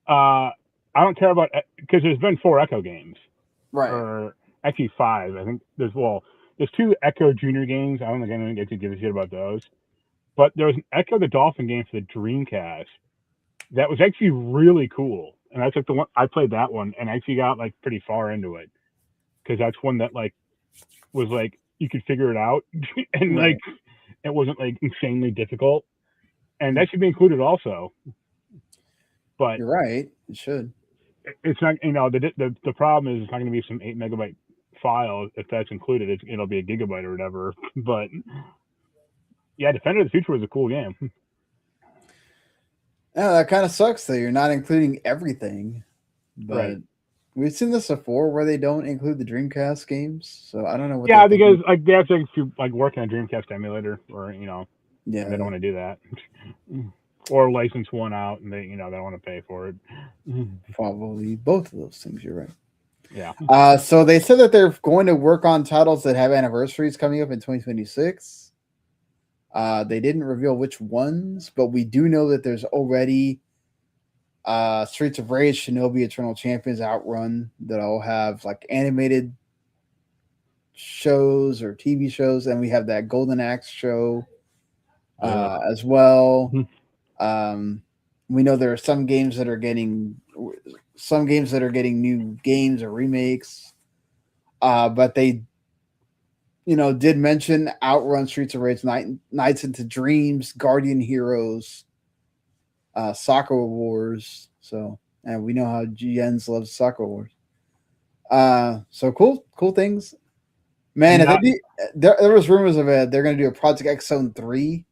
I don't care about, because there's been 4 Echo games. Right. Or actually 5. I think there's 2 Echo Junior games. I don't think anyone gets to give a shit about those. But there was an Echo the Dolphin game for the Dreamcast that was actually really cool. And that's the one I played that one and actually got pretty far into it. Because that's one that was you could figure it out and it wasn't insanely difficult. And that should be included also. But you're right, it should. It's not, the problem is it's not going to be some 8 megabyte file. If that's included, it'll be a gigabyte or whatever. But yeah, Defender of the Future was a cool game. Yeah, that kind of sucks that you're not including everything. But we've seen this before where they don't include the Dreamcast games, so I don't know what. Yeah, because like they have to like work on a Dreamcast emulator, or they don't want to do that, or license one out, and they don't want to pay for it. Probably both of those things. You're right. Yeah. So they said that they're going to work on titles that have anniversaries coming up in 2026. They didn't reveal which ones, but we do know that there's already Streets of Rage, Shinobi, Eternal Champions, Outrun that all have like animated shows or TV shows, and we have that Golden Axe show as well. We know there are some games that are getting new games or remakes, but they did mention Outrun, Streets of Rage, Nights into Dreams, Guardian Heroes, Soccer Wars. So, and we know how Jens loves Soccer Wars. So cool things. Man, there was rumors of they're going to do a Project X Zone 3.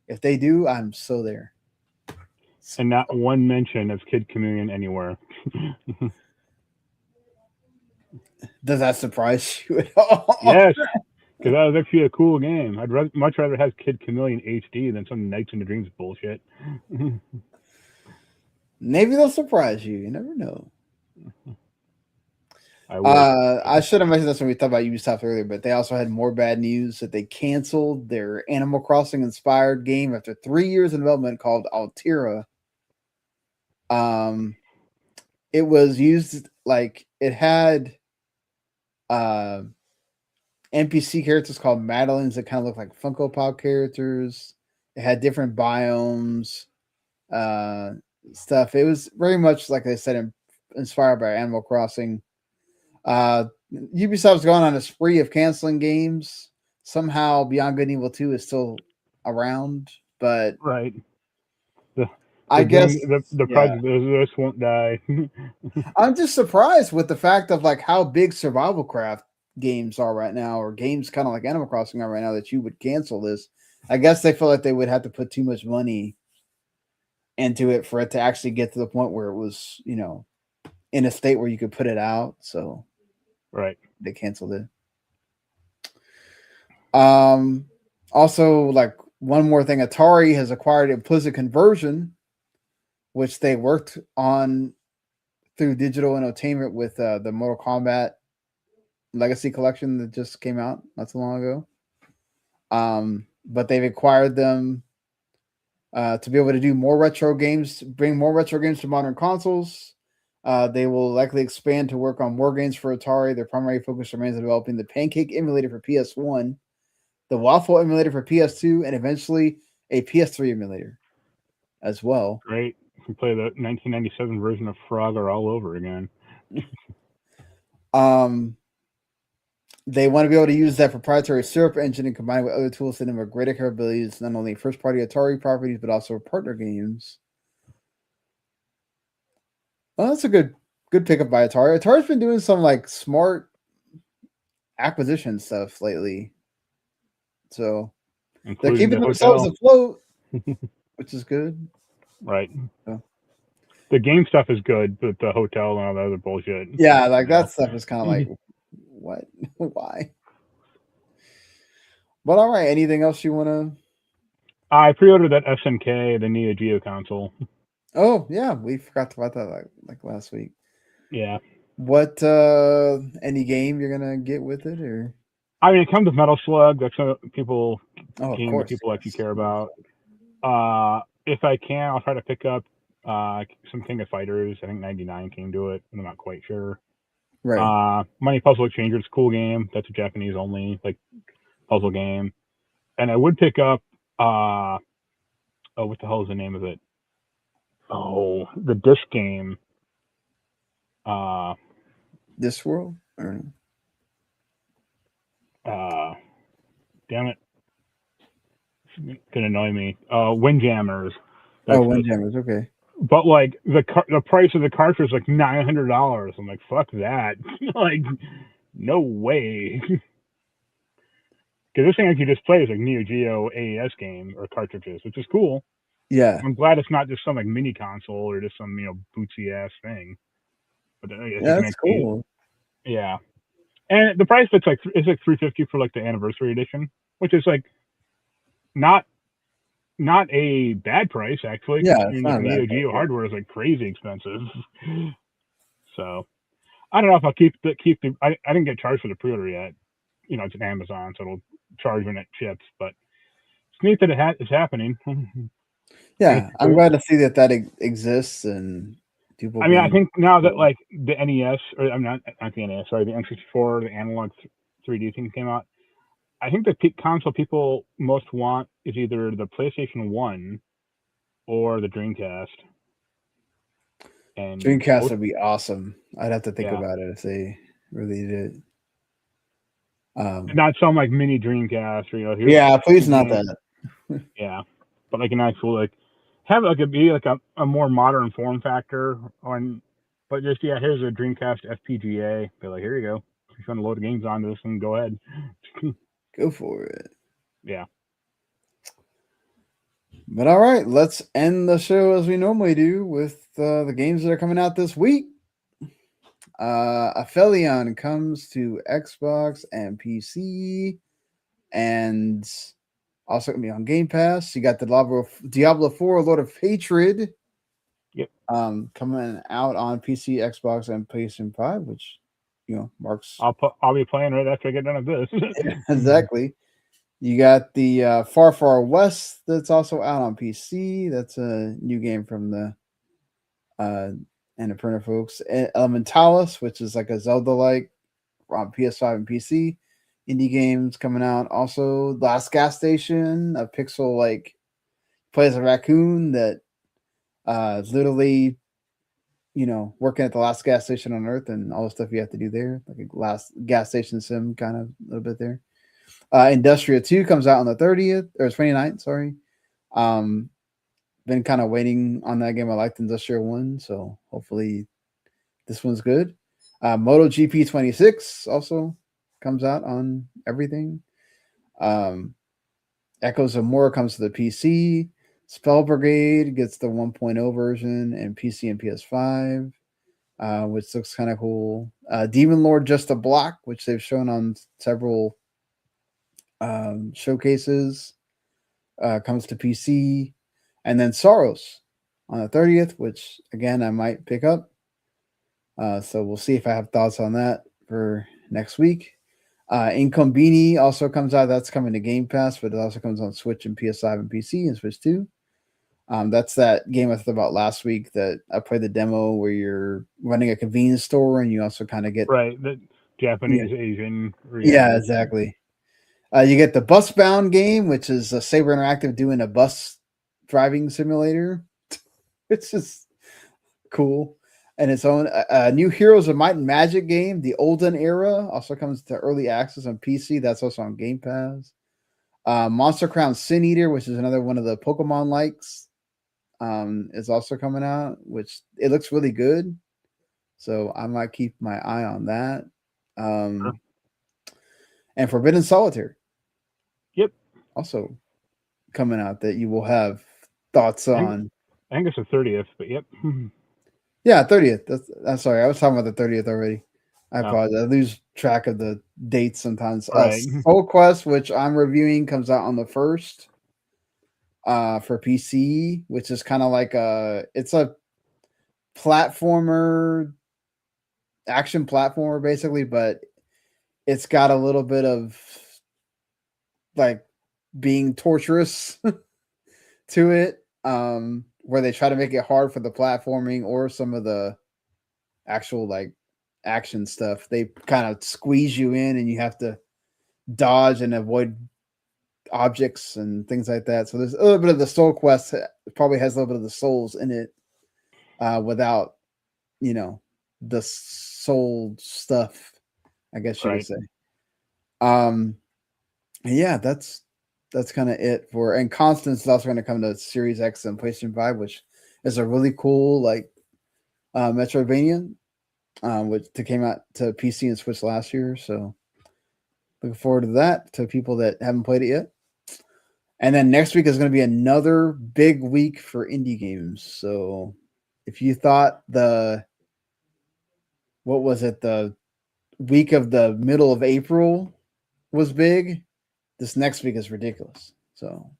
If they do, I'm so there. And not one mention of Kid Chameleon anywhere. Does that surprise you at all? Yes, because that was actually a cool game. I'd much rather have Kid Chameleon HD than some Nights into Dreams bullshit. Maybe they'll surprise you. You never know. I should have mentioned this when we talked about Ubisoft earlier, but they also had more bad news that they canceled their Animal Crossing inspired game after 3 years in development called Alterra. It was used like it had NPC characters called Madeleines that kind of look like Funko Pop characters. It had different biomes, stuff. It was very much, like I said, inspired by Animal Crossing. Ubisoft's gone on a spree of canceling games. Somehow Beyond Good and Evil 2 is still around, but right. I guess the project this won't die. I'm just surprised with the fact of like how big survival craft games are right now, or games kind of like Animal Crossing are right now, that you would cancel this. I guess they feel like they would have to put too much money into it for it to actually get to the point where it was, in a state where you could put it out. So right, they canceled it. Also, like one more thing, Atari has acquired Implicit Conversion, which they worked on through Digital Entertainment with the Mortal Kombat Legacy Collection that just came out not too long ago. But they've acquired them to be able to do more retro games, bring more retro games to modern consoles. They will likely expand to work on more games for Atari. Their primary focus remains on developing the Pancake emulator for PS1, the Waffle emulator for PS2, and eventually a PS3 emulator as well. Great. You can play the 1997 version of Frogger all over again. They want to be able to use that proprietary syrup engine and combine it with other tools to deliver greater capabilities, not only first-party Atari properties, but also partner games. Well, that's a good pickup by Atari. Atari's been doing some like smart acquisition stuff lately. So they're keeping themselves afloat, which is good. Right. So. The game stuff is good, but the hotel and all the other bullshit. Yeah, like that stuff is kind of like, what? Why? But all right, anything else you want to? I pre-ordered that SNK, the Neo Geo console. Oh yeah, we forgot about that like last week. Yeah. What any game you're gonna get with it, or? I mean, it comes with Metal Slug. That's what people game that people actually care about. If I can, I'll try to pick up some King of Fighters. I think 99 came to it, and I'm not quite sure. Right. Money Puzzle Exchanger is a cool game. That's a Japanese only puzzle game. And I would pick up what the hell is the name of it? Oh, the disc game. Discworld? Damn it. It's gonna annoy me. Windjammers. Windjammers, okay. But like the price of the cartridge is like $900. I'm like, fuck that. Like, no way. Because this thing actually just plays like Neo Geo AES game or cartridges, which is cool. Yeah. I'm glad it's not just some like mini console or just some bootsy ass thing. But I guess you Yeah, can that's actually, cool. yeah. And the price it's like $350 for like the anniversary edition, which is like not a bad price actually, Yeah, it's considering like not a bad Neo price. Geo hardware is like crazy expensive. So I don't know if I'll keep the. I didn't get charged for the pre-order yet. It's an Amazon, so it'll charge when it ships. But it's neat that it's happening. Yeah, I'm glad to see that exists and people I mean, I being. think now that like the NES, or I'm not the NES, sorry, the N64, the analog 3D thing came out. I think the console people most want is either the PlayStation 1 or the Dreamcast. And Dreamcast would be awesome. I'd have to think yeah, about it if they really did. not some like mini Dreamcast or here's Yeah, please two not games. that. Yeah, but like an actual like have like a more modern form factor on, but just here's a Dreamcast FPGA. Be like, here you go. If you want to load the games onto this, and go ahead. Go for it. Yeah. But all right, let's end the show as we normally do with the games that are coming out this week. Aphelion comes to Xbox and PC, and also gonna be on Game Pass. You got the Diablo 4 Lord of Hatred. Yep. Coming out on PC, Xbox, and PlayStation 5, which Marc's I'll be playing right after I get done with this. exactly. You got the Far Far West that's also out on PC. That's a new game from the Annapurna folks. Elementalis, which is like a Zelda-like on PS5 and PC. Indie games coming out. Also, Last Gas Station, a pixel like plays a raccoon that literally, working at the last gas station on Earth and all the stuff you have to do there, like a last gas station sim kind of a little bit there. Industria 2 comes out on the 30th or 29th, sorry. Been kind of waiting on that game. I liked Industria 1, so hopefully this one's good. MotoGP 26 also comes out on everything. Echoes of More comes to the PC. Spell Brigade gets the 1.0 version and PC and PS5, which looks kind of cool. Demon Lord Just a Block, which they've shown on several showcases, comes to PC. And then Saros on the 30th, which again I might pick up. So we'll see if I have thoughts on that for next week. Incombini also comes out. That's coming to Game Pass, but it also comes on Switch and PS5 and PC and Switch 2. That's that game I thought about last week that I played the demo where you're running a convenience store and you also kind of get right, the Japanese Asian. Yeah, exactly. You get the Bus Bound game, which is a Saber Interactive doing a bus driving simulator. It's just cool. And its own new Heroes of Might and Magic game, the Olden Era, also comes to early access on PC. That's also on Game Pass. Monster Crown Sin Eater, which is another one of the Pokemon likes, is also coming out, which it looks really good. So I might keep my eye on that. Sure. And Forbidden Solitaire. Yep. Also coming out that you will have thoughts on. I think it's the 30th, but yep. Yeah, 30th. I'm sorry. I was talking about the 30th already. I apologize. I lose track of the dates sometimes. Right. Soul Quest, which I'm reviewing, comes out on the 1st for PC, which is kind of like it's a platformer, action platformer basically, but it's got a little bit of like being torturous to it, where they try to make it hard for the platforming or some of the actual like action stuff. They kind of squeeze you in and you have to dodge and avoid objects and things like that. So there's a little bit of the Soul Quest, probably has a little bit of the souls in it, without the soul stuff, I guess you could say. Yeah, that's kind of it for. And Constance is also going to come to Series X and PlayStation 5, which is a really cool like Metroidvania, which came out to PC and Switch last year. So looking forward to that, to people that haven't played it yet. And then next week is going to be another big week for indie games. So if you thought the what was it? The week of the middle of April was big. This next week is ridiculous. So,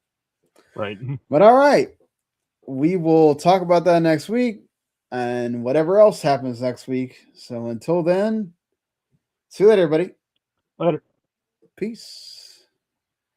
Right. but all right, we will talk about that next week and whatever else happens next week. So until then, see you later, everybody. Later. Peace.